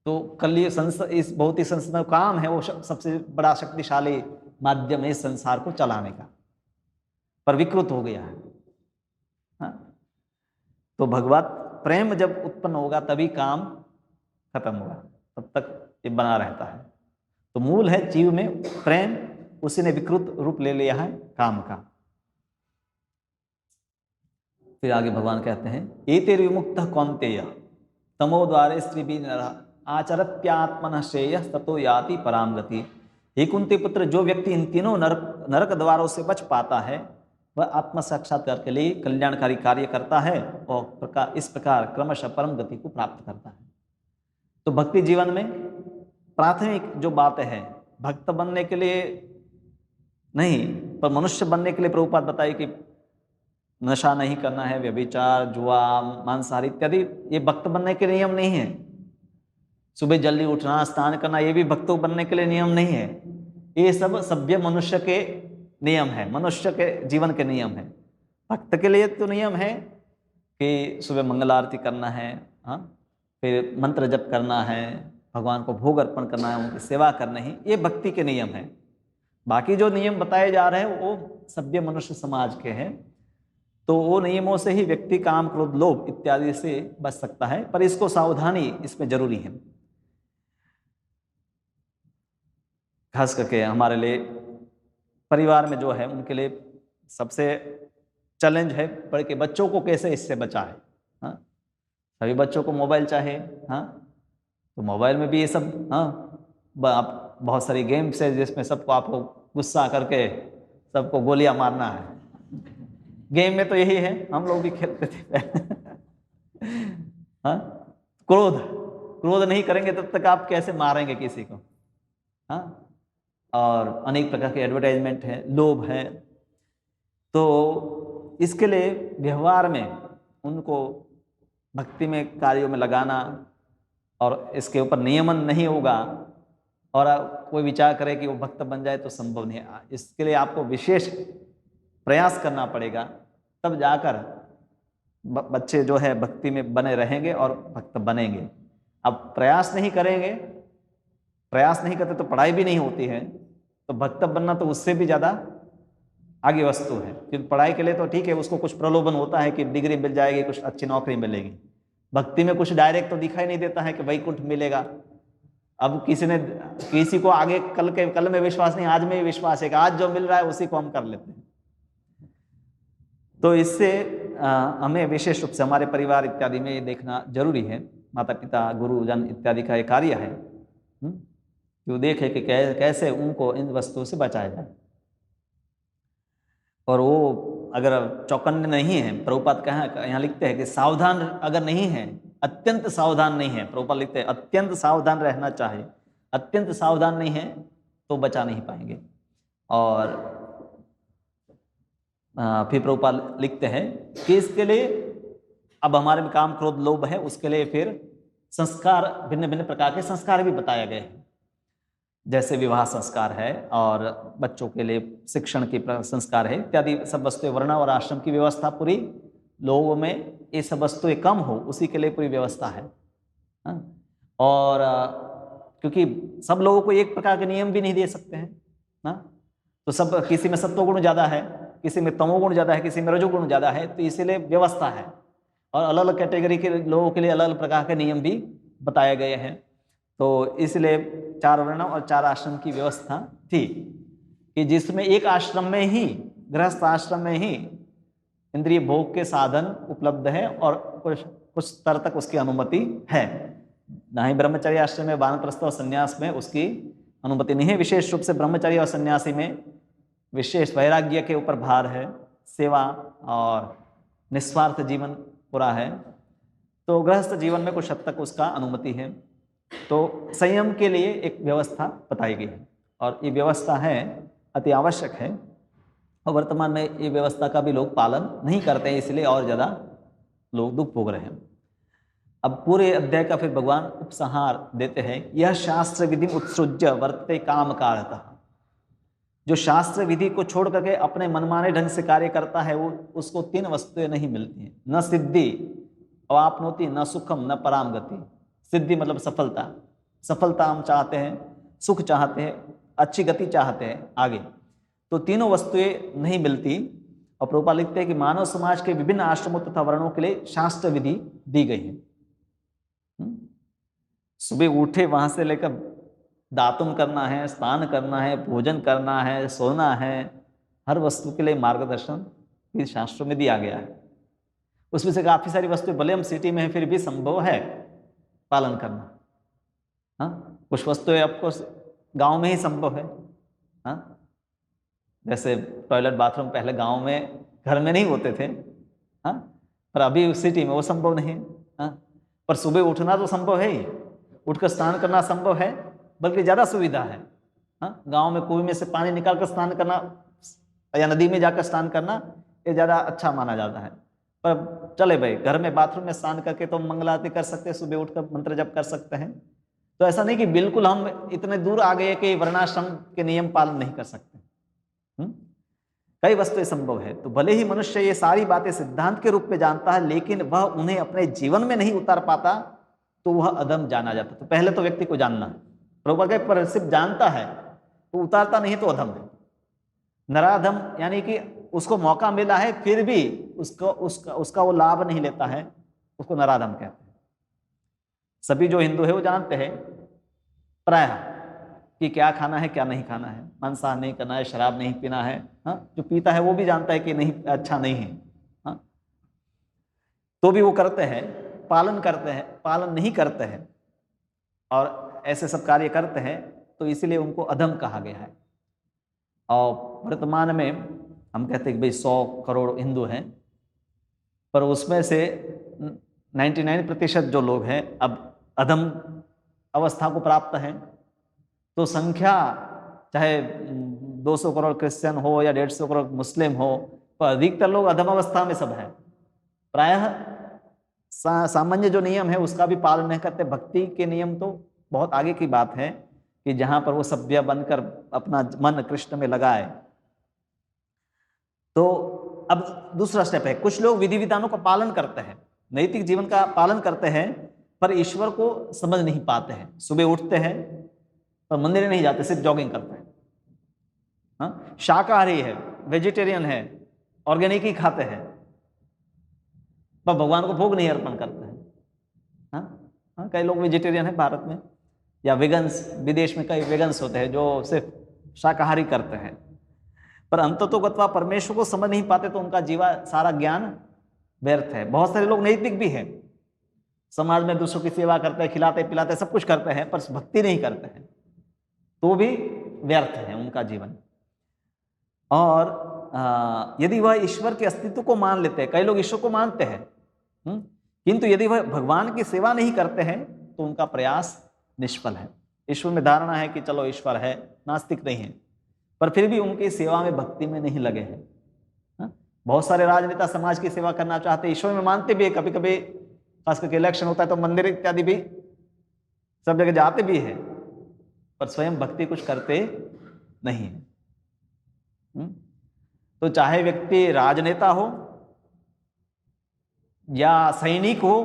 तो कल इस भौतिक संसार में काम है वो सबसे बड़ा शक्तिशाली माध्यम है इस संसार को चलाने का, पर विकृत हो गया है। हाँ? तो भगवत प्रेम जब उत्पन्न होगा तभी काम खत्म होगा, तब तक ये बना रहता है। तो मूल है जीव में प्रेम, उसी ने विकृत रूप ले लिया है काम का। फिर आगे भगवान कहते हैं, एतेर विमुक्तः कौन्तेय तमो द्वारे स्त्रीभिः नरः आचरत्यात्मनः श्रेयः ततो याति पराम गति। हे कुंती पुत्र, जो व्यक्ति इन तीनों नरक द्वारों से बच पाता है वह आत्म साक्षात्कार के लिए कल्याणकारी कार्य करता है और इस प्रकार क्रमशः परम गति को प्राप्त करता है। तो भक्ति जीवन में प्राथमिक जो बात है, भक्त बनने के लिए नहीं पर मनुष्य बनने के लिए प्रभुपाद बताइए कि नशा नहीं करना है, व्यभिचार, जुआ, मांसाहार इत्यादि ये भक्त बनने के नियम नहीं है। सुबह जल्दी उठना, स्नान करना, ये भी भक्तों बनने के लिए नियम नहीं है। ये सब सभ्य मनुष्य के नियम है, मनुष्य के जीवन के नियम है। भक्त के लिए तो नियम है कि सुबह मंगल आरती करना है, हाँ, फिर मंत्र जप करना है, भगवान को भोग अर्पण करना है, उनकी सेवा करना है, ये भक्ति के नियम है। बाकी जो नियम बताए जा रहे हैं वो सभ्य मनुष्य समाज के हैं। तो वो नियमों से ही व्यक्ति काम, क्रोध, लोभ इत्यादि से बच सकता है, पर इसको सावधानी इसमें जरूरी है। खास करके हमारे लिए परिवार में जो है उनके लिए सबसे चैलेंज है बड़े के बच्चों को कैसे इससे बचाए। हाँ, सभी बच्चों को मोबाइल चाहे, हाँ, तो मोबाइल में भी ये सब, हाँ, बहुत सारी गेम्स है जिसमें सबको आपको गुस्सा करके सबको गोलियां मारना है। गेम में तो यही है, हम लोग भी खेलते थे। हाँ, क्रोध नहीं करेंगे तब तक आप कैसे मारेंगे किसी को। हाँ, और अनेक प्रकार के एडवर्टाइजमेंट है, लोभ है। तो इसके लिए व्यवहार में उनको भक्ति में कार्यों में लगाना, और इसके ऊपर नियमन नहीं होगा और कोई विचार करे कि वो भक्त बन जाए तो संभव नहीं है। इसके लिए आपको विशेष प्रयास करना पड़ेगा, तब जाकर बच्चे जो है भक्ति में बने रहेंगे और भक्त बनेंगे। अब प्रयास नहीं करते तो पढ़ाई भी नहीं होती है। तो भक्त बनना तो उससे भी ज़्यादा आगे वस्तु है, क्योंकि पढ़ाई के लिए तो ठीक है, उसको कुछ प्रलोभन होता है कि डिग्री मिल जाएगी, कुछ अच्छी नौकरी मिलेगी। भक्ति में कुछ डायरेक्ट तो दिखाई नहीं देता है कि वैकुंठ मिलेगा। अब किसी को आगे कल में विश्वास नहीं, आज में ही विश्वास है कि आज जो मिल रहा है उसी को हम कर लेते हैं। तो इससे हमें विशेष रूप से हमारे परिवार इत्यादि में ये देखना जरूरी है। माता पिता, गुरुजन इत्यादि का ये कार्य है कि वो देखे कि कैसे उनको इन वस्तुओं से बचाया जाए। और वो अगर चौकन्ने नहीं है, प्रभुपाद यहाँ लिखते हैं कि सावधान अगर नहीं है, अत्यंत सावधान नहीं है, प्रभुपाद लिखते हैं अत्यंत सावधान रहना चाहिए। अत्यंत सावधान नहीं है तो बचा नहीं पाएंगे। और फिर प्रभुपाद लिखते हैं कि इसके लिए अब हमारे में काम, क्रोध, लोभ है, उसके लिए फिर संस्कार, भिन्न भिन्न प्रकार के संस्कार भी बताए गए हैं। जैसे विवाह संस्कार है और बच्चों के लिए शिक्षण की संस्कार है इत्यादि सब वस्तुएं। वर्ण और आश्रम की व्यवस्था पूरी लोगों में ये सब वस्तुएं कम हो, उसी के लिए पूरी व्यवस्था है। और क्योंकि सब लोगों को एक प्रकार के नियम भी नहीं दे सकते हैं ना, तो सब, किसी में सत्वगुण ज़्यादा है, किसी में तमोगुण ज़्यादा है, किसी में रजोगुण ज़्यादा है, तो इसीलिए व्यवस्था है। और अलग अलग कैटेगरी के लोगों के लिए अलग अलग प्रकार के नियम भी बताए गए हैं। तो इसलिए 4 वर्ण और 4 आश्रम की व्यवस्था थी कि जिसमें एक आश्रम में ही, गृहस्थ आश्रम में ही इंद्रिय भोग के साधन उपलब्ध है और कुछ स्तर तक उसकी अनुमति है। ना ही ब्रह्मचर्य आश्रम में, वानप्रस्थ और संन्यास में उसकी अनुमति नहीं है। विशेष रूप से ब्रह्मचर्य और सन्यासी में विशेष वैराग्य के ऊपर भार है, सेवा और निस्वार्थ जीवन पूरा है। तो गृहस्थ जीवन में कुछ हद तक उसका अनुमति है। तो संयम के लिए एक व्यवस्था बताई गई है और ये व्यवस्था है, अति आवश्यक है। और वर्तमान में ये व्यवस्था का भी लोग पालन नहीं करते हैं, इसलिए और ज़्यादा लोग दुख भोग रहे हैं। अब पूरे अध्याय का फिर भगवान उपसंहार देते हैं, यह शास्त्र विधि उत्सृज्य वर्तते काम कारतः। जो शास्त्र विधि को छोड़ करके अपने मनमाने ढंग से कार्य करता है, वो उसको 3 वस्तुएं नहीं मिलती हैं, न सिद्धि अवाप्नोति, न सुखम, न पराम गति। सिद्धि मतलब सफलता, सफलता हम चाहते हैं, सुख चाहते हैं, अच्छी गति चाहते हैं आगे, तो तीनों वस्तुएं नहीं मिलती। और प्रभुपाद लिखते हैं कि मानव समाज के विभिन्न आश्रमों तथा वर्णों के लिए शास्त्र विधि दी गई है। सुबह उठे वहां से लेकर दातुन करना है, स्नान करना है, भोजन करना है, सोना है, हर वस्तु के लिए मार्गदर्शन इस शास्त्रों में दिया गया है। उसमें से काफ़ी सारी वस्तुएं भले हम सिटी में हैं फिर भी संभव है पालन करना। हाँ, कुछ वस्तुएं आपको गांव में ही संभव है। हाँ, जैसे टॉयलेट बाथरूम पहले गांव में घर में नहीं होते थे। हाँ, पर अभी सिटी में वो संभव नहीं है। हाँ, पर सुबह उठना तो संभव है ही, उठकर स्नान करना संभव है, बल्कि ज़्यादा सुविधा है। हाँ, गांव में कुएं में से पानी निकाल कर स्नान करना या नदी में जाकर स्नान करना ये ज़्यादा अच्छा माना जाता है। पर चले भाई, घर में बाथरूम में स्नान करके तो मंगलारती कर सकते हैं, सुबह उठकर मंत्र जप कर सकते हैं। तो ऐसा नहीं कि बिल्कुल हम इतने दूर आ गए कि वर्णाश्रम के नियम पालन नहीं कर सकते। कई वस्तुएं संभव है। तो भले ही मनुष्य ये सारी बातें सिद्धांत के रूप में जानता है, लेकिन वह उन्हें अपने जीवन में नहीं उतार पाता, तो वह अधम जाना जाता। तो पहले तो व्यक्ति को जानना, प्रभुपाद पर सिर्फ जानता है, वो उतारता नहीं तो अधम है। नराधम यानी कि उसको मौका मिला है फिर भी उसका वो लाभ नहीं लेता है, उसको नराधम कहते हैं। सभी जो हिंदू है वो जानते हैं प्रायः कि क्या खाना है क्या नहीं खाना है, मांसाहार नहीं करना है, शराब नहीं पीना है। हाँ, जो पीता है वो भी जानता है कि नहीं, अच्छा नहीं है। हाँ, तो भी वो करते हैं, पालन करते हैं। पालन नहीं करते हैं और ऐसे सब कार्य करते हैं, तो इसीलिए उनको अधम कहा गया है। और वर्तमान में हम कहते हैं कि भाई 100 करोड़ हिंदू हैं, पर उसमें से 99% जो लोग हैं अब अधम अवस्था को प्राप्त हैं। तो संख्या चाहे 200 करोड़ क्रिश्चियन हो या 150 करोड़ मुस्लिम हो, पर अधिकतर लोग अधम अवस्था में सब है। प्रायः सामान्य जो नियम है उसका भी पालन नहीं करते। भक्ति के नियम तो बहुत आगे की बात है कि जहां पर वो सभ्य बनकर अपना मन कृष्ण में लगाए। तो अब दूसरा स्टेप है, कुछ लोग विधि विधानों का पालन करते हैं, नैतिक जीवन का पालन करते हैं, पर ईश्वर को समझ नहीं पाते हैं। सुबह उठते हैं पर मंदिर नहीं जाते, सिर्फ जॉगिंग करते हैं। हाँ, शाकाहारी है, वेजिटेरियन है, ऑर्गेनिक ही खाते हैं, पर भगवान को भोग नहीं अर्पण करते हैं। हाँ, कई लोग वेजिटेरियन है भारत में, या वेगन्स, विदेश में कई वेगन्स होते हैं जो सिर्फ शाकाहारी करते हैं, पर अंततोगत्वा परमेश्वर को समझ नहीं पाते, तो उनका जीवा सारा ज्ञान व्यर्थ है। बहुत सारे लोग नैतिक भी हैं, समाज में दूसरों की सेवा करते हैं, खिलाते पिलाते सब कुछ करते हैं, पर भक्ति नहीं करते हैं, तो भी व्यर्थ है उनका जीवन। और यदि वह ईश्वर के अस्तित्व को मान लेते हैं, कई लोग ईश्वर को मानते हैं, किंतु यदि वह भगवान की सेवा नहीं करते हैं तो उनका प्रयास निष्फल है। ईश्वर में धारणा है कि चलो ईश्वर है, नास्तिक नहीं है, पर फिर भी उनकी सेवा में, भक्ति में नहीं लगे हैं। बहुत सारे राजनेता समाज की सेवा करना चाहते, ईश्वर में मानते भी है, कभी कभी खास करके इलेक्शन होता है तो मंदिर इत्यादि भी सब जगह जाते भी है, पर स्वयं भक्ति कुछ करते नहीं है। तो चाहे व्यक्ति राजनेता हो या सैनिक हो,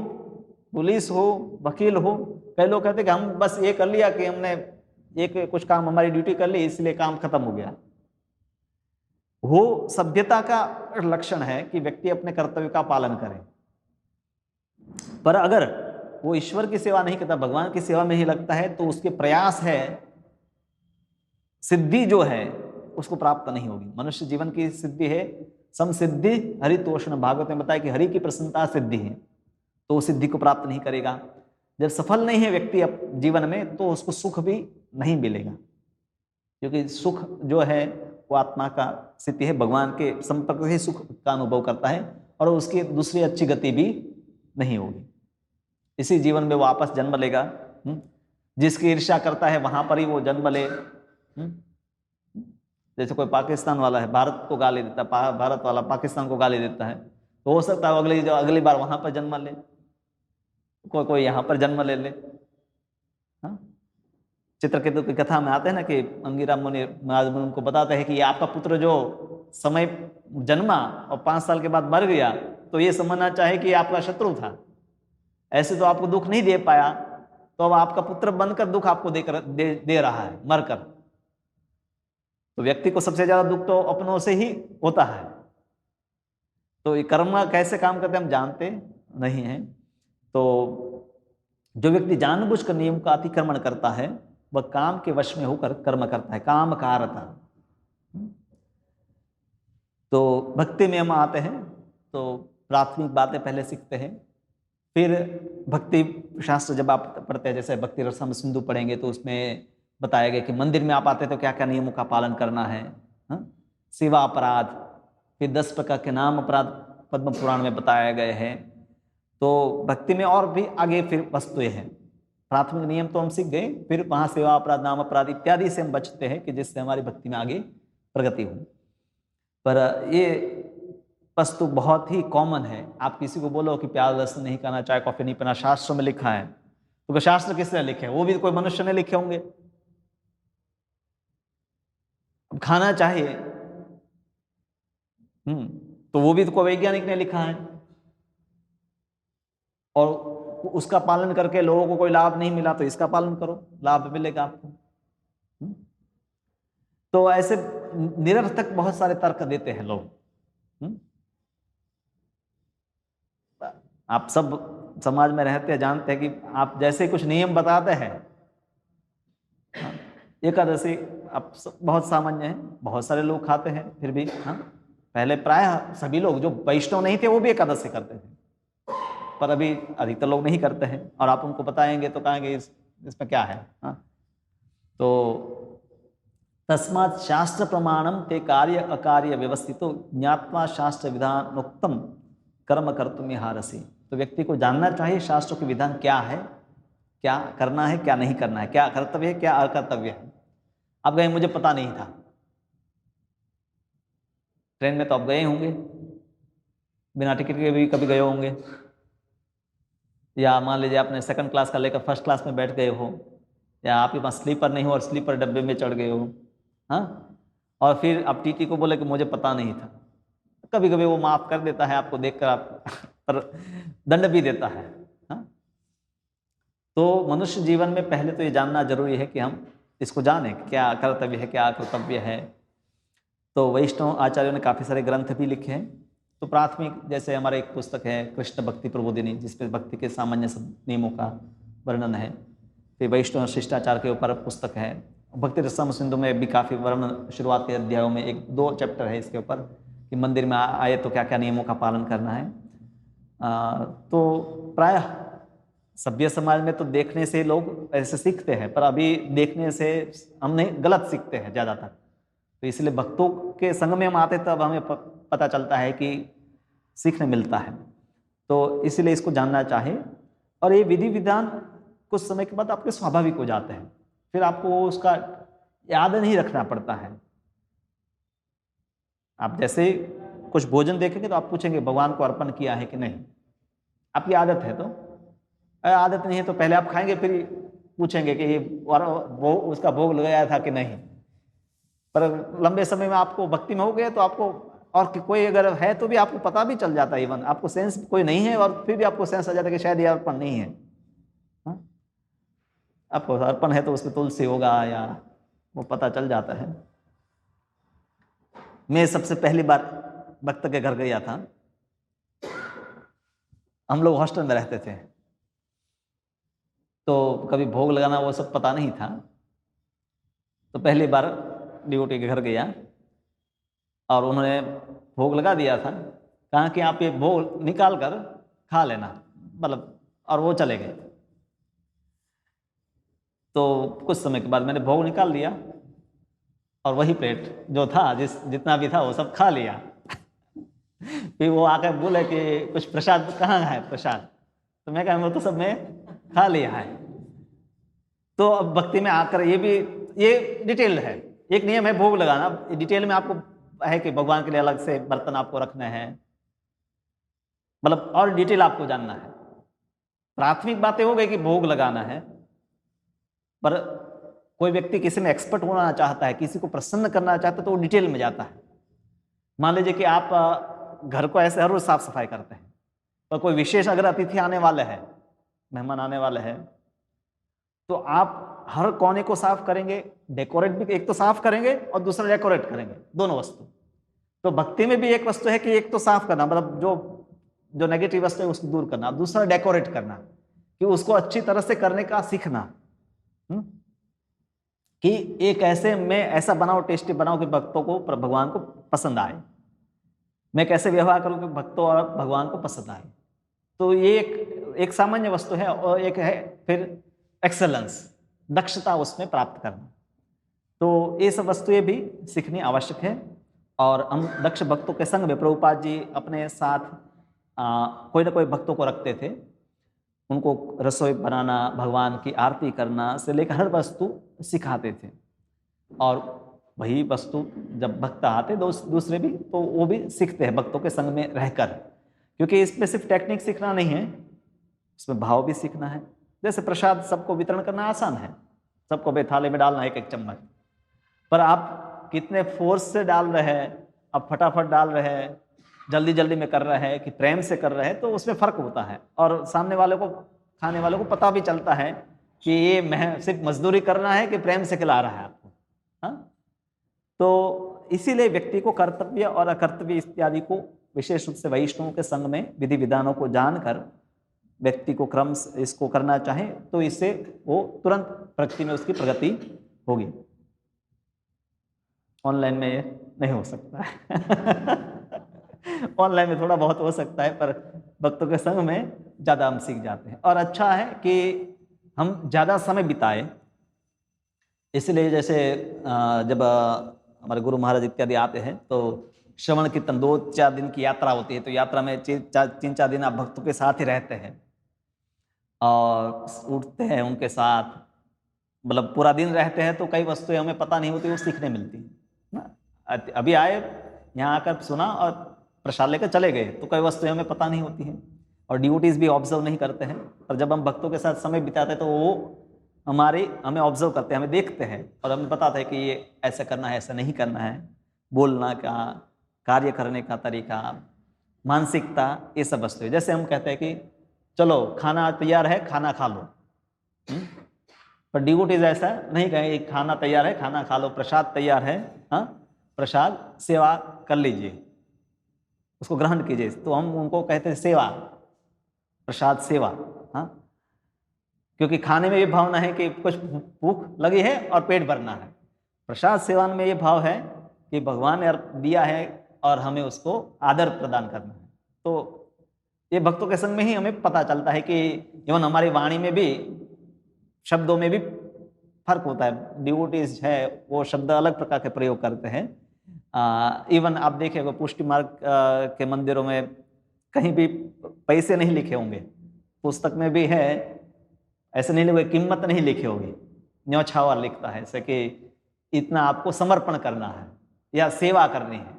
पुलिस हो, वकील हो, कई लोग कहते कि हम बस ये कर लिया कि हमने एक कुछ काम, हमारी ड्यूटी कर ली, इसलिए काम खत्म हो गया। वो सभ्यता का लक्षण है कि व्यक्ति अपने कर्तव्य का पालन करे, पर अगर वो ईश्वर की सेवा नहीं करता, भगवान की सेवा में ही लगता है, तो उसके प्रयास है, सिद्धि जो है उसको प्राप्त नहीं होगी। मनुष्य जीवन की सिद्धि है समसिद्धि हरितोषण, भागवत में बताया कि हरि की प्रसन्नता सिद्धि है, तो वो सिद्धि को प्राप्त नहीं करेगा। जब सफल नहीं है व्यक्ति जीवन में, तो उसको सुख भी नहीं मिलेगा, क्योंकि सुख जो है वो आत्मा का स्थिति है, भगवान के संपर्क से सुख का अनुभव करता है, और उसकी दूसरी अच्छी गति भी नहीं होगी। इसी जीवन में वो वापस जन्म लेगा। जिसकी ईर्ष्या करता है वहां पर ही वो जन्म ले। जैसे कोई पाकिस्तान वाला है, भारत को गाली देता है, भारत वाला पाकिस्तान को गाली देता है, तो हो सकता है वो अगली बार वहां पर जन्म ले, कोई यहाँ पर जन्म ले ले। हाँ, चित्रकेतु की कथा में आते हैं ना कि अंगिरा मुनि महाराज उनको बताते हैं कि ये आपका पुत्र जो समय जन्मा और 5 साल के बाद मर गया, तो ये समझना चाहे कि आपका शत्रु था, ऐसे तो आपको दुख नहीं दे पाया, तो अब आपका पुत्र बनकर दुख आपको दे रहा है मरकर। तो व्यक्ति को सबसे ज्यादा दुख तो अपनों से ही होता है। तो ये कर्म कैसे काम करते हैं हम जानते नहीं हैं। तो जो व्यक्ति जानबूझकर नियम का अतिक्रमण करता है वह काम के वश में होकर कर्म करता है, काम कारता। तो भक्ति में हम आते हैं तो प्राथमिक बातें पहले सीखते हैं, फिर भक्ति शास्त्र जब आप पढ़ते हैं, जैसे भक्ति रसम सिंधु पढ़ेंगे तो उसमें बताया गया कि मंदिर में आप आते तो क्या क्या नियमों का पालन करना है। सेवा अपराध, फिर 10 प्रकार के नाम अपराध पद्म पुराण में बताया गए हैं। तो भक्ति में और भी आगे फिर वस्तुएं हैं। प्राथमिक नियम तो हम सीख गए, फिर वहाँ सेवा अपराध, नाम अपराध इत्यादि से हम बचते हैं कि जिससे हमारी भक्ति में आगे प्रगति हो। पर ये वस्तु बहुत ही कॉमन है। आप किसी को बोलो कि प्याज लहसुन नहीं खाना, चाय कॉफी नहीं पीना, शास्त्र में लिखा है, तो शास्त्र किसने लिखे? वो भी कोई मनुष्य ने लिखे होंगे। अब खाना चाहिए, तो वो भी तो कोई वैज्ञानिक ने लिखा है, और उसका पालन करके लोगों को कोई लाभ नहीं मिला तो इसका पालन करो, लाभ मिलेगा आपको। तो ऐसे निरर्थक बहुत सारे तर्क देते हैं लोग। आप सब समाज में रहते हैं, जानते हैं कि आप जैसे कुछ नियम बताते हैं, एकादशी अब बहुत सामान्य है, बहुत सारे लोग खाते हैं, फिर भी पहले प्रायः सभी लोग जो वैष्णव नहीं थे वो भी एकादशी करते थे, पर अभी अधिकतर लोग नहीं करते हैं। और आप उनको बताएंगे तो कहेंगे इसमें क्या है। तो तस्मात् शास्त्र प्रमाणम ते कार्य अकार्य व्यवस्थितो ज्ञात्वा शास्त्र विधानोक्तम कर्म कर्तुम हारसी। तो व्यक्ति को जानना चाहिए शास्त्रों के विधान क्या है, क्या करना है, क्या नहीं करना है, क्या कर्तव्य है, क्या अकर्तव्य है। आप गए, मुझे पता नहीं था, ट्रेन में तो आप गए होंगे, बिना टिकट के भी कभी गए होंगे, या मान लीजिए आपने सेकंड क्लास का लेकर फर्स्ट क्लास में बैठ गए हो, या आपके पास स्लीपर नहीं हो और स्लीपर डब्बे में चढ़ गए हो, और फिर आप टीटी को बोले कि मुझे पता नहीं था। कभी कभी वो माफ कर देता है आपको देखकर, आप पर दंड भी देता है। तो मनुष्य जीवन में पहले तो ये जानना जरूरी है कि हम इसको जानें क्या कर्तव्य है, क्या कर्तव्य है। तो वैष्णव आचार्यों ने काफ़ी सारे ग्रंथ भी लिखे हैं। तो प्राथमिक जैसे हमारा एक पुस्तक है कृष्ण भक्ति प्रबोधिनी, जिसपे भक्ति के सामान्य सब नियमों का वर्णन है। फिर वैष्णव शिष्टाचार के ऊपर पुस्तक है। भक्ति रसम सिंधु में भी काफ़ी वर्णन, शुरुआती अध्यायों में 1-2 चैप्टर है इसके ऊपर कि मंदिर में आए तो क्या क्या नियमों का पालन करना है। तो प्रायः सभ्य समाज में तो देखने से लोग ऐसे सीखते हैं, पर अभी देखने से हम नहीं, गलत सीखते हैं ज़्यादातर। तो इसलिए भक्तों के संग में हम आते तब हमें पता चलता है कि सीखने मिलता है। तो इसलिए इसको जानना चाहिए। और ये विधि विधान कुछ समय के बाद आपके स्वाभाविक हो जाते हैं, फिर आपको उसका याद नहीं रखना पड़ता है। आप जैसे कुछ भोजन देखेंगे तो आप पूछेंगे भगवान को अर्पण किया है कि नहीं, आपकी आदत है। तो आदत नहीं है तो पहले आप खाएंगे, फिर पूछेंगे कि वो उसका भोग लगाया था कि नहीं। पर लंबे समय में आपको भक्ति में हो गए तो आपको, और कोई अगर है तो भी आपको पता भी चल जाता है, इवन आपको सेंस कोई नहीं है और फिर भी आपको सेंस आ जाता है कि शायद ये अर्पण नहीं है। आपको अर्पण है तो उसमें तुलसी होगा या वो पता चल जाता है। मैं सबसे पहली बार भक्त के घर गया था, हम लोग हॉस्टल में रहते थे, तो कभी भोग लगाना वो सब पता नहीं था। तो पहली बार डिवोटी के घर गया और उन्होंने भोग लगा दिया था, कहा कि आप ये भोग निकाल कर खा लेना, मतलब, और वो चले गए। तो कुछ समय के बाद मैंने भोग निकाल दिया और वही प्लेट जो था, जितना भी था वो सब खा लिया। फिर वो आकर बोले कि कुछ प्रसाद कहाँ है प्रसाद, तो मैं कहा वो तो सब मैं खा लिया है। तो अब भक्ति में आकर ये डिटेल्ड है, एक नियम है भोग लगाना, डिटेल में आपको है कि भगवान के लिए अलग से बर्तन आपको रखने हैं, मतलब और डिटेल आपको जानना है। प्राथमिक बातें हो गई कि भोग लगाना है, पर कोई व्यक्ति किसी में एक्सपर्ट होना चाहता है, किसी को प्रसन्न करना चाहता है, तो वो डिटेल में जाता है। मान लीजिए कि आप घर को ऐसे हर रोज साफ सफाई करते हैं, पर कोई विशेष अगर अतिथि आने वाले हैं, मेहमान आने वाले हैं, तो आप हर कोने को साफ करेंगे, डेकोरेट भी, एक तो साफ करेंगे और दूसरा डेकोरेट करेंगे, दोनों वस्तु। तो भक्ति में भी एक वस्तु है कि एक तो साफ करना, मतलब जो नेगेटिव वस्तु है उसको दूर करना, दूसरा डेकोरेट करना, कि उसको अच्छी तरह से करने का सीखना, कि एक ऐसे मैं ऐसा बनाओ, टेस्टी बनाओ कि भक्तों को, भगवान को पसंद आए। मैं कैसे व्यवहार करूं कि भक्तों और भगवान को पसंद आए। तो ये एक सामान्य वस्तु है, और एक है फिर एक्सेलेंस, दक्षता उसमें प्राप्त करना। तो ये सब वस्तुएं भी सीखनी आवश्यक है। और हम दक्ष भक्तों के संग में प्रभुपाद जी अपने साथ कोई ना कोई भक्तों को रखते थे, उनको रसोई बनाना, भगवान की आरती करना से लेकर हर वस्तु सिखाते थे। और वही वस्तु जब भक्त आते दूसरे भी, तो वो भी सीखते हैं भक्तों के संग में रहकर, क्योंकि इसमें सिर्फ टेक्निक सीखना नहीं है, इसमें भाव भी सीखना है। जैसे प्रसाद सबको वितरण करना आसान है, सबको बे थाली में डालना एक एक चम्मच, पर आप कितने फोर्स से डाल रहे हैं, आप फटाफट डाल रहे हैं, जल्दी जल्दी में कर रहे हैं कि प्रेम से कर रहे हैं, तो उसमें फर्क होता है। और सामने वाले को, खाने वाले को पता भी चलता है कि ये सिर्फ मजदूरी करना है कि प्रेम से खिला रहा है आपको। हाँ, तो इसीलिए व्यक्ति को कर्तव्य और अकर्तव्य इत्यादि को विशेष रूप से वैष्णवों के संग में विधि विधानों को जानकर व्यक्ति को क्रम इसको करना चाहे, तो इससे वो तुरंत प्रगति में उसकी प्रगति होगी। ऑनलाइन में ये नहीं हो सकता है ऑनलाइन में थोड़ा बहुत हो सकता है, पर भक्तों के संग में ज़्यादा हम सीख जाते हैं। और अच्छा है कि हम ज़्यादा समय बिताए। इसलिए जैसे जब हमारे गुरु महाराज इत्यादि आते हैं, तो श्रवण कीर्तन 2-4 दिन की यात्रा होती है, तो यात्रा में 3-4 दिन आप भक्तों के साथ ही रहते हैं और उठते हैं उनके साथ, मतलब पूरा दिन रहते हैं, तो कई वस्तुएं हमें पता नहीं होती, वो सीखने मिलती है। अभी आए यहाँ आकर सुना और प्रसाद लेकर चले गए, तो कई वस्तुएं हमें पता नहीं होती हैं और ड्यूटीज भी ऑब्जर्व नहीं करते हैं। पर जब हम भक्तों के साथ समय बिताते हैं, तो वो हमें ऑब्जर्व करते हैं, हमें देखते हैं और हमें बताते हैं कि ये ऐसा करना है, ऐसा नहीं करना है, बोलना का, कार्य करने का तरीका, मानसिकता, ये सब वस्तु है। जैसे हम कहते हैं कि चलो खाना तैयार है, खाना खा लो, पर ड्यूटीज ऐसा नहीं कहेंगे खाना तैयार है, खाना खा लो, प्रसाद तैयार है, हाँ प्रसाद सेवा कर लीजिए, उसको ग्रहण कीजिए। तो हम उनको कहते हैं सेवा, प्रसाद सेवा। हाँ, क्योंकि खाने में ये भावना है कि कुछ भूख लगी है और पेट भरना है। प्रसाद सेवन में ये भाव है कि भगवान ने दिया है और हमें उसको आदर प्रदान करना है। तो ये भक्तों के संग में ही हमें पता चलता है कि इवन हमारी वाणी में भी, शब्दों में भी फर्क होता है। डिवोटीज है वो शब्द अलग प्रकार के प्रयोग करते हैं। इवन आप देखिएगा पुष्टि मार्ग के मंदिरों में कहीं भी पैसे नहीं लिखे होंगे, पुस्तक में भी है, ऐसे नहीं लिखे, कीमत नहीं लिखी होगी, न्यौछावर लिखता है ऐसे कि इतना आपको समर्पण करना है या सेवा करनी है,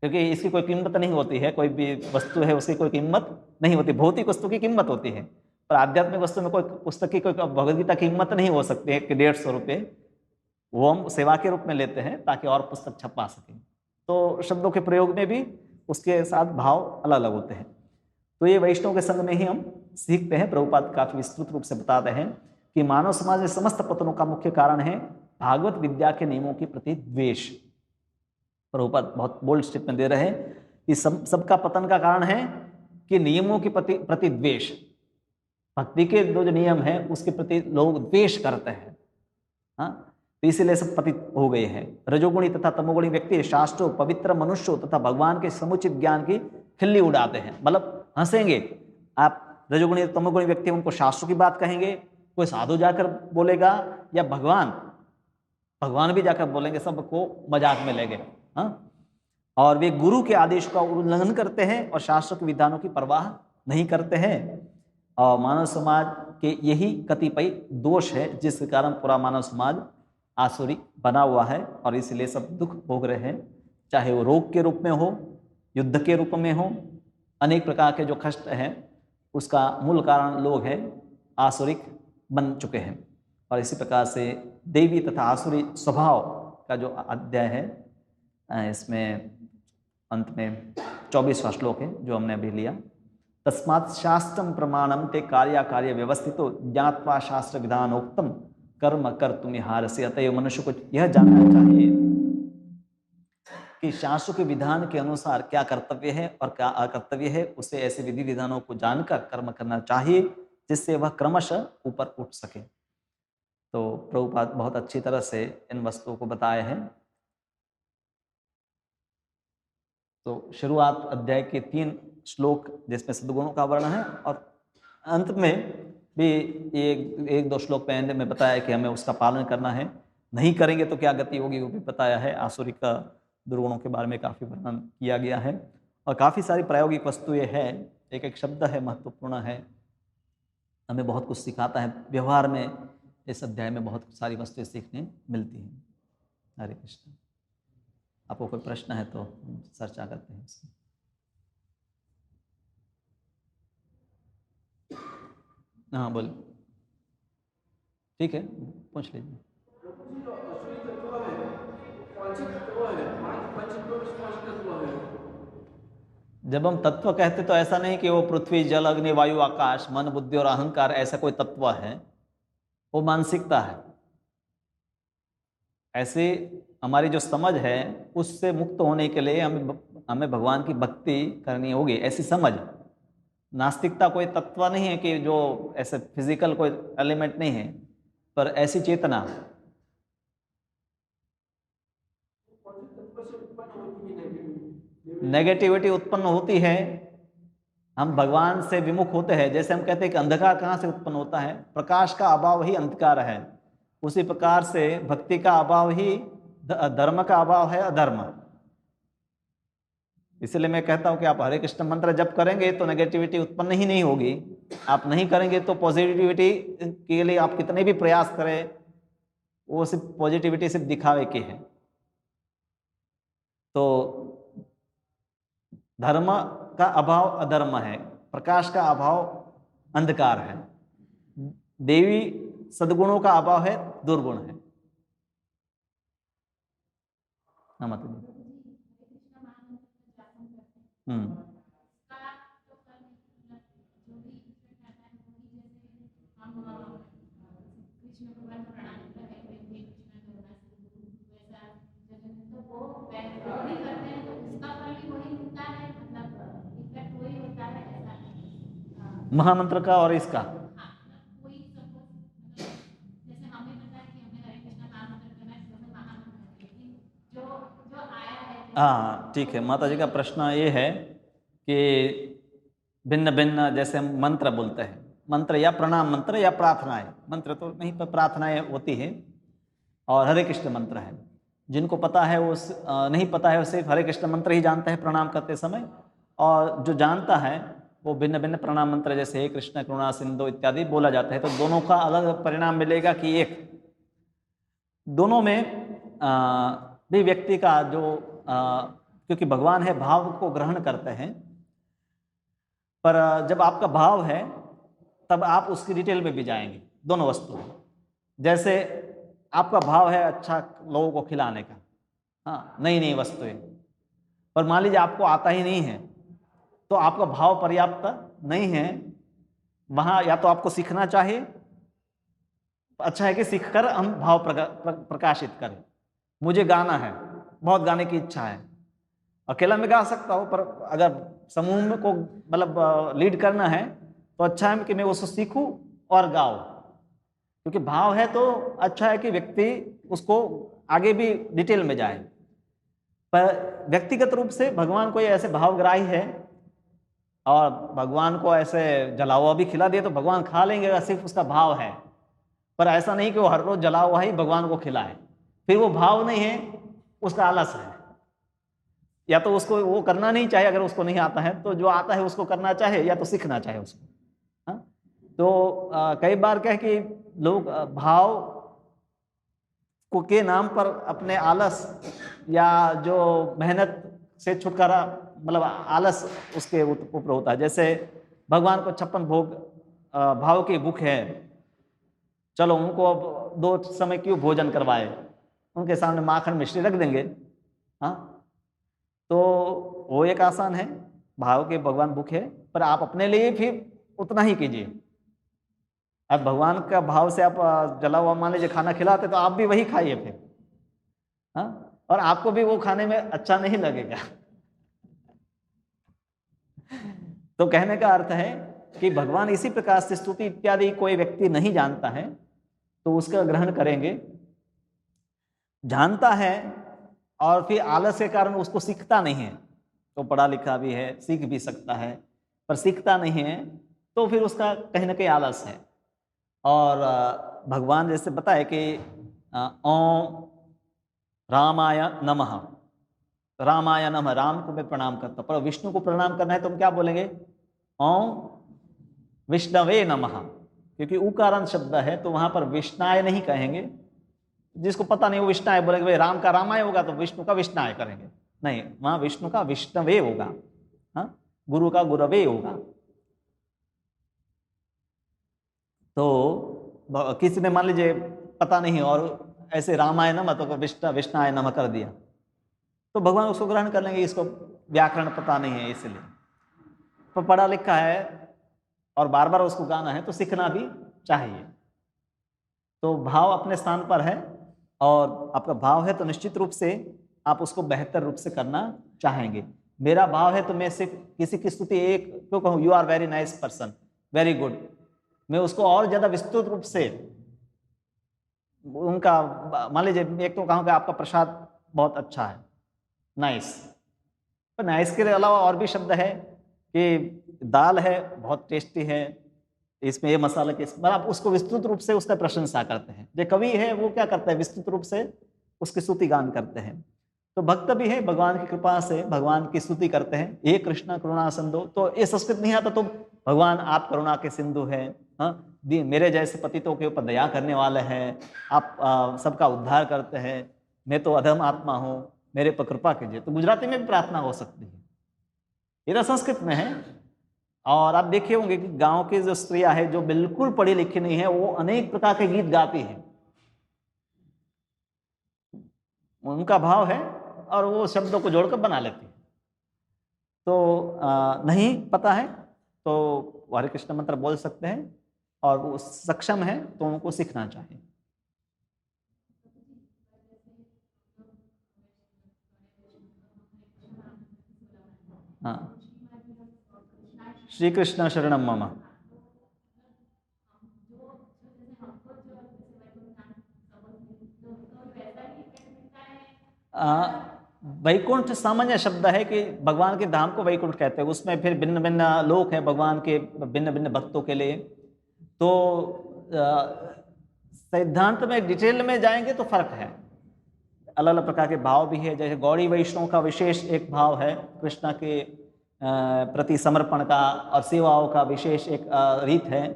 क्योंकि इसकी कोई कीमत नहीं होती है। कोई भी वस्तु है उसकी कोई कीमत नहीं होती, भौतिक वस्तु की कीमत होती है, पर आध्यात्मिक वस्तु में कोई पुस्तक की, कोई भगवदगीता की कीमत नहीं हो सकती है कि 150 रुपये, वो हम सेवा के रूप में लेते हैं ताकि और पुस्तक छपा सकें। तो शब्दों के प्रयोग में भी उसके साथ भाव अलग अलग होते हैं। तो ये वैष्णव के संग में ही हम सीखते हैं। प्रभुपाद काफी विस्तृत रूप से बताते हैं कि मानव समाज में समस्त पतनों का मुख्य कारण है भागवत विद्या के नियमों के प्रति द्वेष। प्रभुपाद बहुत बोल्ड स्टेटमेंट दे रहे हैं कि सबका पतन का कारण है कि नियमों के प्रति द्वेष। भक्ति के जो नियम है उसके प्रति लोग द्वेष करते हैं। हाँ, तो इसीलिए सब पतित हो गए हैं। रजोगुणी तथा तमोगुणी व्यक्ति शास्त्रों, पवित्र मनुष्यों तथा भगवान के समुचित ज्ञान की खिल्ली उड़ाते हैं, मतलब हंसेंगे। आप रजोगुणी तमोगुणी व्यक्ति उनको शास्त्रों की बात कहेंगे, कोई साधु जाकर बोलेगा या भगवान भी जाकर बोलेंगे, सबको मजाक में लेंगे। हाँ, और वे गुरु के आदेश का उल्लंघन करते हैं और शास्त्रों के विधानों की परवाह नहीं करते हैं। और मानव समाज के यही कतिपय दोष है जिसके कारण पूरा मानव समाज आसुरी बना हुआ है और इसलिए सब दुख भोग रहे हैं, चाहे वो रोग के रूप में हो, युद्ध के रूप में हो, अनेक प्रकार के जो कष्ट हैं उसका मूल कारण लोग हैं आसुरिक बन चुके हैं। और इसी प्रकार से देवी तथा आसुरी स्वभाव का जो अध्याय है इसमें अंत में 24वां श्लोक है जो हमने अभी लिया। तस्मात् शास्त्रम प्रमाणम ते कार्याकार्य व्यवस्थितो ज्ञात्वा शास्त्र विधानोक्तम कर्म कर्तुमिहारसि। अतएव मनुष्य को यह जानना चाहिए कि शास्त्र के विधान के अनुसार क्या कर्तव्य है और क्या अकर्तव्य है। उसे ऐसे विधि विधानों को जानकर कर्म करना चाहिए जिससे वह क्रमशः ऊपर उठ सके। तो प्रभुपाद बहुत अच्छी तरह से इन वस्तुओं को बताए हैं। तो शुरुआत अध्याय के 3 श्लोक जिसमें सद्गुणों का वर्णन है और अंत में भी एक 2 श्लोक पहले में बताया कि हमें उसका पालन करना है, नहीं करेंगे तो क्या गति होगी वो भी बताया है। आसुरिक दुर्गुणों के बारे में काफ़ी वर्णन किया गया है और काफ़ी सारी प्रायोगिक वस्तुएं हैं। एक एक शब्द है महत्वपूर्ण है, हमें बहुत कुछ सिखाता है व्यवहार में। इस अध्याय में बहुत सारी वस्तुएं सीखने मिलती हैं। हरे कृष्ण। आपको कोई प्रश्न है तो चर्चा करते हैं इसकी। हाँ बोल, ठीक है पूछ लीजिए। जब हम तत्व कहते तो ऐसा नहीं कि वो पृथ्वी जल अग्नि वायु आकाश मन बुद्धि और अहंकार ऐसा कोई तत्व है, वो मानसिकता है। ऐसे हमारी जो समझ है उससे मुक्त होने के लिए हमें भगवान की भक्ति करनी होगी, ऐसी समझ। नास्तिकता कोई तत्व नहीं है कि जो ऐसे फिजिकल कोई एलिमेंट नहीं है, पर ऐसी चेतना। नेगेटिविटी उत्पन्न होती है, हम भगवान से विमुख होते हैं। जैसे हम कहते हैं कि अंधकार कहाँ से उत्पन्न होता है, प्रकाश का अभाव ही अंधकार है। उसी प्रकार से भक्ति का अभाव ही धर्म का अभाव है, अधर्म। इसलिए मैं कहता हूं कि आप हरे कृष्ण मंत्र जप करेंगे तो नेगेटिविटी उत्पन्न ही नहीं होगी। आप नहीं करेंगे तो पॉजिटिविटी के लिए आप कितने भी प्रयास करें, वो सिर्फ पॉजिटिविटी सिर्फ दिखावे की है। तो धर्म का अभाव अधर्म है, प्रकाश का अभाव अंधकार है, देवी सद्गुणों का अभाव है, दुर्गुण है। मतलब महामंत्र का और इसका हाँ ठीक है। माता जी का प्रश्न ये है कि भिन्न भिन्न जैसे हम मंत्र बोलते हैं, मंत्र या प्रणाम मंत्र या प्रार्थनाएं, मंत्र तो नहीं पर प्रार्थनाएं होती है, और हरे कृष्ण मंत्र है। जिनको पता है वो नहीं पता है वो सिर्फ हरे कृष्ण मंत्र ही जानता है प्रणाम करते समय, और जो जानता है वो भिन्न भिन्न प्रणाम मंत्र जैसे हे कृष्ण करुणा सिंधु इत्यादि बोला जाता है। तो दोनों का अलग परिणाम मिलेगा कि एक दोनों में भी व्यक्ति का जो क्योंकि भगवान है भाव को ग्रहण करते हैं, पर जब आपका भाव है तब आप उसकी डिटेल में भी जाएंगे। दोनों वस्तु जैसे आपका भाव है अच्छा लोगों को खिलाने का, हाँ नई नई वस्तुएं, पर मान लीजिए आपको आता ही नहीं है तो आपका भाव पर्याप्त नहीं है। वहां या तो आपको सीखना चाहिए, अच्छा है कि सीखकर हम भाव प्रकाशित करें। मुझे गाना है, बहुत गाने की इच्छा है, अकेला मैं गा सकता हूँ, पर अगर समूह में को मतलब लीड करना है तो अच्छा है कि मैं उसको सीखूं और गाऊं, क्योंकि भाव है तो अच्छा है कि व्यक्ति उसको आगे भी डिटेल में जाए। पर व्यक्तिगत रूप से भगवान कोई ऐसे भावग्राही है और भगवान को ऐसे जला हुआ भी खिला दिया तो भगवान खा लेंगे अगर सिर्फ उसका भाव है, पर ऐसा नहीं कि वो हर रोज जला हुआ ही भगवान को खिलाए, फिर वो भाव नहीं है, उसका आलस है। या तो उसको वो करना नहीं चाहे, अगर उसको नहीं आता है तो जो आता है उसको करना चाहे, या तो सीखना चाहे उसको। हाँ? तो कई बार क्या है कि लोग भाव के नाम पर अपने आलस या जो मेहनत से छुटकारा, मतलब आलस उसके ऊपर होता है। जैसे भगवान को 56 भोग भाव की भूख है, चलो उनको अब 2 समय क्यों भोजन करवाए, उनके सामने माखन मिश्री रख देंगे। हाँ, तो वो एक आसान है, भाव के भगवान भूखे, पर आप अपने लिए फिर उतना ही कीजिए। अब भगवान का भाव से आप जला हुआ मान लीजिए खाना खिलाते, तो आप भी वही खाइए फिर। हाँ, और आपको भी वो खाने में अच्छा नहीं लगेगा। तो कहने का अर्थ है कि भगवान इसी प्रकार से स्तुति इत्यादि कोई व्यक्ति नहीं जानता है तो उसका ग्रहण करेंगे। जानता है और फिर आलस के कारण उसको सीखता नहीं है, तो पढ़ा लिखा भी है, सीख भी सकता है, पर सीखता नहीं है, तो फिर उसका कहीं ना कहीं आलस है। और भगवान जैसे बताए कि ओम रामाय नमः, रामाय नमः, राम को मैं प्रणाम करता हूं, पर विष्णु को प्रणाम करना है तो हम क्या बोलेंगे? ओम विष्णवे नमः, क्योंकि उकारांत शब्द है तो वहां पर विष्णाय नहीं कहेंगे। जिसको पता नहीं वो विष्णाय बोलेंगे, भाई राम का रामाय होगा तो विष्णु का विष्णाय करेंगे, नहीं, वहां विष्णु का विष्णवे होगा। हाँ, गुरु का गुरवे होगा। तो किसी ने मान लीजिए पता नहीं और ऐसे रामाय नमः तो विष्णाय नमः कर दिया, तो भगवान उसको ग्रहण कर लेंगे, इसको व्याकरण पता नहीं है इसलिए। तो पढ़ा लिखा है और बार बार उसको गाना है तो सीखना भी चाहिए। तो भाव अपने स्थान पर है, और आपका भाव है तो निश्चित रूप से आप उसको बेहतर रूप से करना चाहेंगे। मेरा भाव है तो मैं सिर्फ किसी की स्तुति एक क्यों कहूँ, you are very nice person, very good, मैं उसको और ज्यादा विस्तृत रूप से उनका, मान लीजिए एक तो कहूँगा आपका प्रसाद बहुत अच्छा है, नाइस, पर नाइस के अलावा और भी शब्द है कि दाल है बहुत टेस्टी है, इसमें ये मसाला के, मतलब आप उसको विस्तृत रूप से उसका प्रशंसा करते हैं। जो कवि है वो क्या करता है, विस्तृत रूप से उसकी स्तुति गान करते हैं। तो भक्त भी है, भगवान की कृपा से भगवान की स्तुति करते हैं, हे कृष्ण करुणा सिंधु। तो ये संस्कृत नहीं आता तो भगवान आप करुणा के सिंधु है, हाँ, मेरे जैसे पतितों के ऊपर दया करने वाले हैं, आप सबका उद्धार करते हैं, मैं तो अधम आत्मा हूँ, मेरे पर कृपा कीजिए। तो गुजराती में भी प्रार्थना हो सकती है, ये तो संस्कृत में है। और आप देखे होंगे कि गांव की जो स्त्रियां है जो बिल्कुल पढ़ी लिखी नहीं है, वो अनेक प्रकार के गीत गाती हैं, उनका भाव है और वो शब्दों को जोड़कर बना लेती है। तो नहीं पता है तो हरे कृष्ण मंत्र बोल सकते हैं, और वो सक्षम है तो उनको सीखना चाहिए। हाँ, श्री कृष्ण शरणम मम। वैकुंठ सामान्य शब्द है कि भगवान के धाम को वैकुंठ कहते हैं, उसमें फिर भिन्न भिन्न लोक है भगवान के भिन्न भिन्न भक्तों के लिए। तो सिद्धांत में डिटेल में जाएंगे तो फर्क है, अलग अलग प्रकार के भाव भी है। जैसे गौड़ी वैष्णव का विशेष एक भाव है कृष्ण के प्रति समर्पण का, और सेवाओं का विशेष एक रीत है,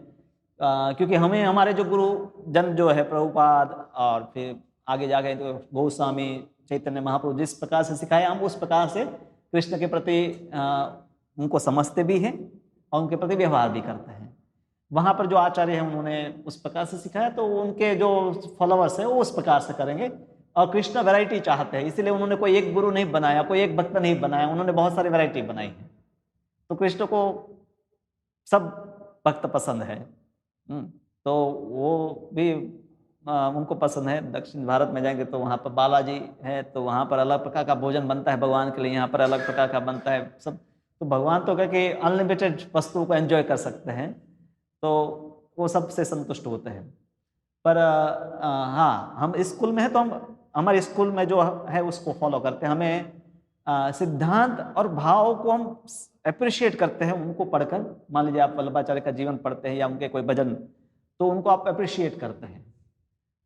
क्योंकि हमें हमारे जो गुरु जन जो है प्रभुपाद और फिर आगे जाके तो गोस्वामी चैतन्य महाप्रभु जिस प्रकार से सिखाए, हम उस प्रकार से कृष्ण के प्रति उनको समझते भी हैं और उनके प्रति व्यवहार भी करते हैं। वहाँ पर जो आचार्य हैं उन्होंने उस प्रकार से सिखाया, तो उनके जो फॉलोअर्स हैं वो उस प्रकार से करेंगे। और कृष्ण वैरायटी चाहते हैं, इसलिए उन्होंने कोई एक गुरु नहीं बनाया, कोई एक भक्त नहीं बनाया, उन्होंने बहुत सारी वैरायटी बनाई है। तो कृष्ण को सब भक्त पसंद है, तो वो भी उनको पसंद है। दक्षिण भारत में जाएंगे तो वहाँ पर बालाजी है, तो वहाँ पर अलग प्रकार का भोजन बनता है भगवान के लिए, यहाँ पर अलग प्रकार का बनता है सब। तो भगवान तो कह के अनलिमिटेड वस्तुओं को एंजॉय कर सकते हैं, तो वो सबसे संतुष्ट होते हैं। पर हाँ, हम स्कूल में हैं तो हम हमारे स्कूल में जो है उसको फॉलो करते हैं। हमें सिद्धांत और भाव को हम अप्रिशिएट करते हैं उनको पढ़कर। मान लीजिए आप वल्लभाचार्य का जीवन पढ़ते हैं या उनके कोई भजन, तो उनको आप अप्रिशिएट करते हैं।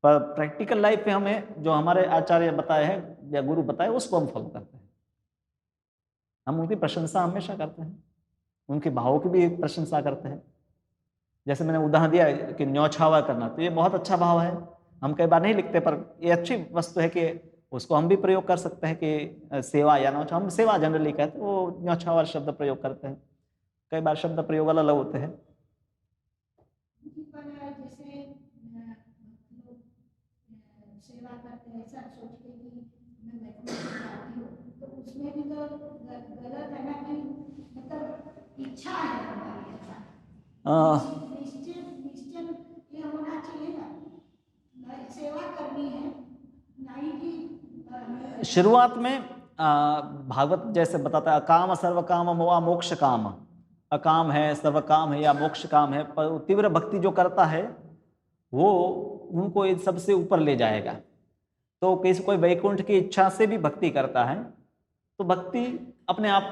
पर प्रैक्टिकल लाइफ में हमें जो हमारे आचार्य बताए हैं या गुरु बताए उसको हम फॉलो करते हैं। हम उनकी प्रशंसा हमेशा करते हैं, उनके भावों की भी प्रशंसा करते हैं। जैसे मैंने उदाहरण दिया कि न्योछावर करना, तो ये बहुत अच्छा भाव है, हम कई बार नहीं लिखते, पर ये अच्छी वस्तु है कि उसको हम भी प्रयोग कर सकते हैं कि सेवा या न्योछावर, हम सेवा जनरली कहते हैं, वो न्योछावर शब्द प्रयोग करते हैं। कई बार शब्द प्रयोग अलग अलग होते हैं। जैसे लोग सेवा करते हैं ऐसा सोच के कि मैं वैष्णव जाती हूँ, तो उसमें भी तो गलत है ना कि मतलब इच्छा है हमारी, निश्चय ये होना चाहिए ना, सेवा करनी है, नहीं कि शुरुआत में भागवत जैसे बताता है अकाम सर्व काम व मोक्ष काम, अकाम है, सर्व काम है या मोक्ष काम है, पर तीव्र भक्ति जो करता है वो उनको इन सबसे ऊपर ले जाएगा। तो किसी कोई वैकुंठ की इच्छा से भी भक्ति करता है तो भक्ति अपने आप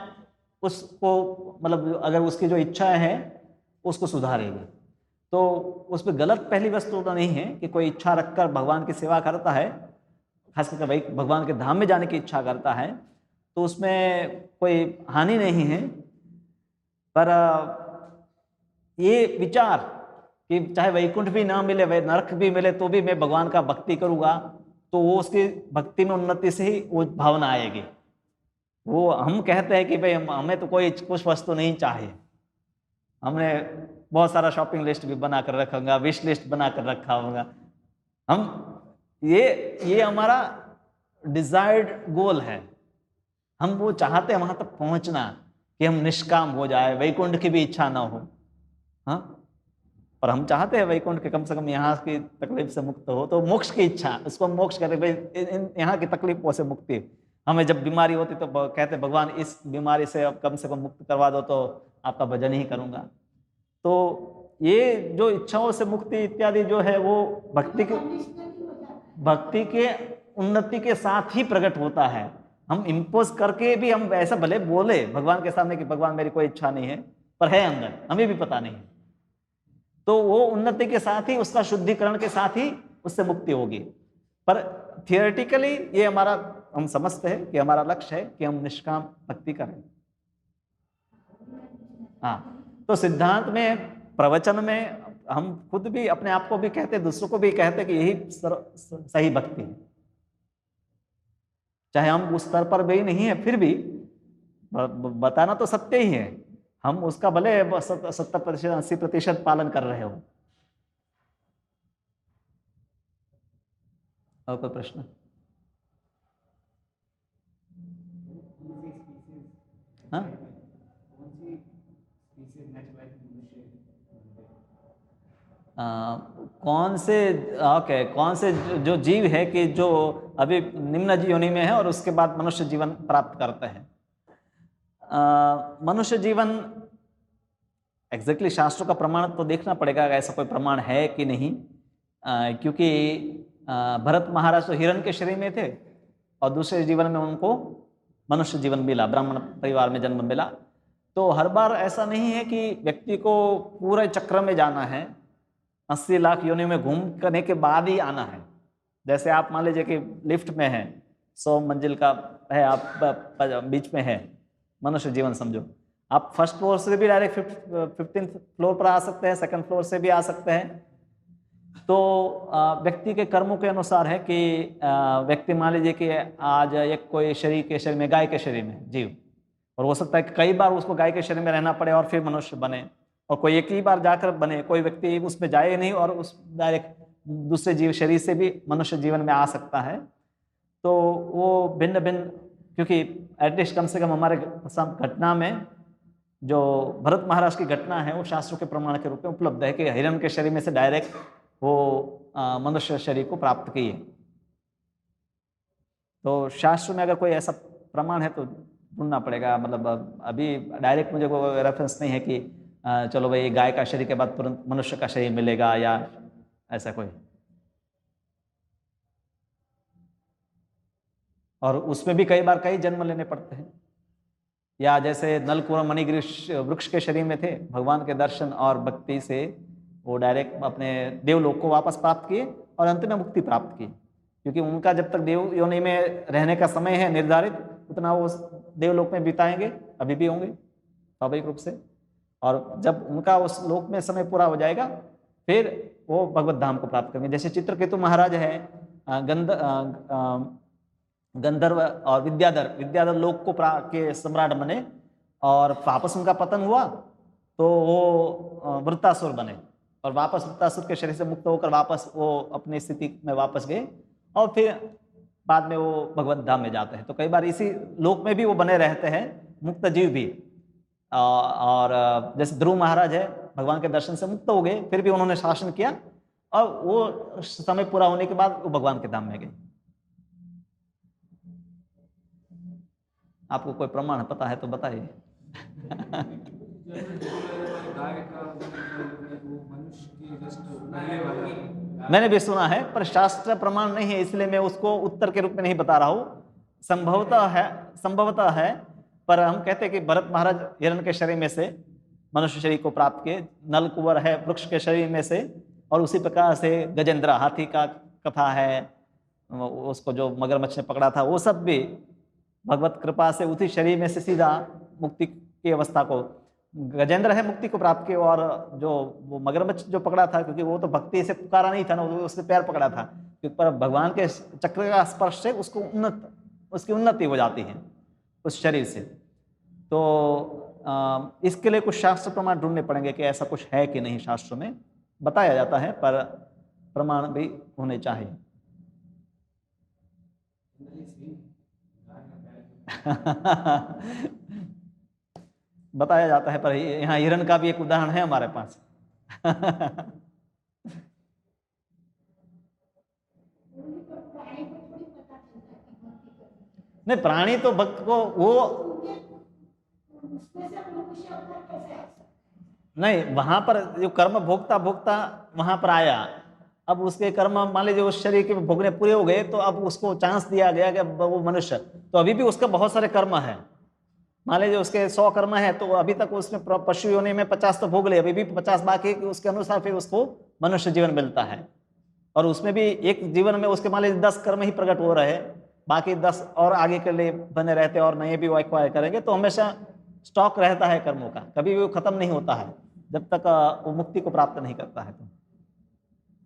उसको, मतलब अगर उसकी जो इच्छा है उसको सुधारेगी। तो उसमें गलत पहली वस्तु तो नहीं है कि कोई इच्छा रखकर भगवान की सेवा करता है, खास करके भाई भगवान के धाम में जाने की इच्छा करता है, तो उसमें कोई हानि नहीं है। पर ये विचार कि चाहे वैकुंठ भी ना मिले, वह नरक भी मिले, तो भी मैं भगवान का भक्ति करूँगा, तो वो उसकी भक्ति में उन्नति से ही वो भावना आएगी। वो हम कहते हैं कि भाई हमें तो कोई कुछ वस्तु नहीं चाहिए, हमने बहुत सारा शॉपिंग लिस्ट भी बना कर रखा होगा, विश लिस्ट बना कर रखा होगा, हम ये हमारा डिजायर्ड गोल है, हम वो चाहते हैं वहां तक पहुंचना कि हम निष्काम हो जाए, वैकुंठ की भी इच्छा ना हो। हाँ, पर हम चाहते हैं वैकुंठ के कम से कम यहाँ की तकलीफ से मुक्त हो, तो मोक्ष की इच्छा, उसको मोक्ष कहते भाई यहाँ की तकलीफों से मुक्ति। हमें जब बीमारी होती तो कहते भगवान इस बीमारी से अब कम से कम मुक्त करवा दो तो आपका भजन ही करूंगा। तो ये जो इच्छाओं से मुक्ति इत्यादि जो है वो भक्ति के उन्नति के साथ ही प्रकट होता है। हम इम्पोज करके भी हम ऐसा भले बोले भगवान के सामने कि भगवान मेरी कोई इच्छा नहीं है, पर है अंदर, हमें भी पता नहीं है, तो वो उन्नति के साथ ही, उसका शुद्धिकरण के साथ ही उससे मुक्ति होगी। पर थियोरेटिकली ये हमारा, हम समझते हैं कि हमारा लक्ष्य है कि हम निष्काम भक्ति करें। हाँ, तो सिद्धांत में, प्रवचन में हम खुद भी अपने आप को भी कहते, दूसरों को भी कहते कि यही सही भक्ति है। चाहे हम उस स्तर पर भी नहीं है, फिर भी बताना तो सत्य ही है, हम उसका भले 70% 80% पालन कर रहे हो। और कोई प्रश्न? हाँ, कौन से, ओके, कौन से जो जीव है कि जो अभी निम्न योनि में है और उसके बाद मनुष्य जीवन प्राप्त करते हैं। मनुष्य जीवन एग्जैक्टली शास्त्रों का प्रमाण तो देखना पड़ेगा, ऐसा कोई प्रमाण है कि नहीं, क्योंकि भरत महाराज तो हिरण के शरीर में थे और दूसरे जीवन में उनको मनुष्य जीवन मिला, ब्राह्मण परिवार में जन्म मिला। तो हर बार ऐसा नहीं है कि व्यक्ति को पूरे चक्र में जाना है, 80 लाख योनि में घूम करने के बाद ही आना है। जैसे आप मान लीजिए कि लिफ्ट में है, 100 मंजिल का है, आप बीच में है, मनुष्य जीवन समझो, आप फर्स्ट फ्लोर से भी डायरेक्ट 15th फ्लोर पर आ सकते हैं, सेकंड फ्लोर से भी आ सकते हैं। तो व्यक्ति के कर्मों के अनुसार है कि व्यक्ति मान लीजिए कि आज एक कोई शरीर के शरीर में, गाय के शरीर में जीव, और हो सकता है कि कई बार उसको गाय के शरीर में रहना पड़े और फिर मनुष्य बने, और कोई एक ही बार जाकर बने, कोई व्यक्ति उसमें जाए नहीं और उस डायरेक्ट दूसरे जीव शरीर से भी मनुष्य जीवन में आ सकता है। तो वो भिन्न भिन्न, क्योंकि एटलीस्ट कम से कम हमारे घटना में जो भरत महाराज की घटना है वो शास्त्रों के प्रमाण के रूप में उपलब्ध है कि हिरण के शरीर में से डायरेक्ट वो मनुष्य शरीर को प्राप्त किए। तो शास्त्र में अगर कोई ऐसा प्रमाण है तो ढूंढना पड़ेगा, मतलब अभी डायरेक्ट मुझे कोई रेफरेंस नहीं है कि चलो भाई गाय का शरीर के बाद तुरंत मनुष्य का शरीर मिलेगा या ऐसा कोई। और उसमें भी कई बार कई जन्म लेने पड़ते हैं, या जैसे नलकुर मणिग्रीश वृक्ष के शरीर में थे, भगवान के दर्शन और भक्ति से वो डायरेक्ट अपने देवलोक को वापस प्राप्त किए और अंत में मुक्ति प्राप्त की, क्योंकि उनका जब तक देव योनि में रहने का समय है निर्धारित, उतना वो देवलोक में बिताएंगे, अभी भी होंगे स्वाभाविक रूप से, और जब उनका उस लोक में समय पूरा हो जाएगा फिर वो भगवत धाम को प्राप्त करेंगे। जैसे चित्रकेतु महाराज है, गंधर्व और विद्याधर लोक के सम्राट बने, और वापस उनका पतन हुआ तो वो वृत्तासुर बने, और वापस वृत्तासुर के शरीर से मुक्त होकर वापस वो अपनी स्थिति में वापस गए, और फिर बाद में वो भगवत धाम में जाते हैं। तो कई बार इसी लोक में भी वो बने रहते हैं, मुक्त जीव भी। और जैसे ध्रुव महाराज है, भगवान के दर्शन से मुक्त हो गए, फिर भी उन्होंने शासन किया, और वो समय पूरा होने के बाद वो भगवान के धाम में गए। आपको कोई प्रमाण पता है तो बताइए। मैंने भी सुना है, पर शास्त्र प्रमाण नहीं है, इसलिए मैं उसको उत्तर के रूप में नहीं बता रहा हूं। संभवतः है, पर हम कहते हैं कि भरत महाराज हिरण के शरीर में से मनुष्य शरीर को प्राप्त किए, नल कुंवर है वृक्ष के शरीर में से, और उसी प्रकार से गजेंद्र हाथी का कथा है, उसको जो मगरमच्छ ने पकड़ा था, वो सब भी भगवत कृपा से उसी शरीर में से सीधा मुक्ति की अवस्था को, गजेंद्र है मुक्ति को प्राप्त किया, और जो वो मगरमच्छ जो पकड़ा था, क्योंकि वो तो भक्ति से पुकारा नहीं था ना, उसने पैर पकड़ा था, क्योंकि पर भगवान के चक्र का स्पर्श से उसको उसकी उन्नति हो जाती है उस शरीर से। तो इसके लिए कुछ शास्त्र प्रमाण ढूंढने पड़ेंगे कि ऐसा कुछ है कि नहीं। शास्त्रों में बताया जाता है, पर प्रमाण भी होने चाहिए। बताया जाता है, पर यहाँ हिरण का भी एक उदाहरण है हमारे पास। नहीं, प्राणी तो भक्त को वो नहीं, वहां पर जो कर्म भोगता वहां पर आया, अब उसके कर्म मान लीजिए उस शरीर के भोगने पूरे हो गए, तो अब उसको चांस दिया गया कि वो मनुष्य, तो अभी भी उसका बहुत सारे कर्म है। मान लीजिए उसके 100 कर्म है, तो अभी तक उसमें पशु योनि में 50 तो भोग ले, अभी भी 50 बाकी, उसके अनुसार फिर उसको मनुष्य जीवन मिलता है। और उसमें भी एक जीवन में उसके मान लीजिए 10 कर्म ही प्रकट हो रहे, बाकी 10 और आगे के लिए बने रहते, और नए भी वो एक्वायर करेंगे, तो हमेशा स्टॉक रहता है कर्मों का, कभी भी वो खत्म नहीं होता है जब तक वो मुक्ति को प्राप्त नहीं करता है। तो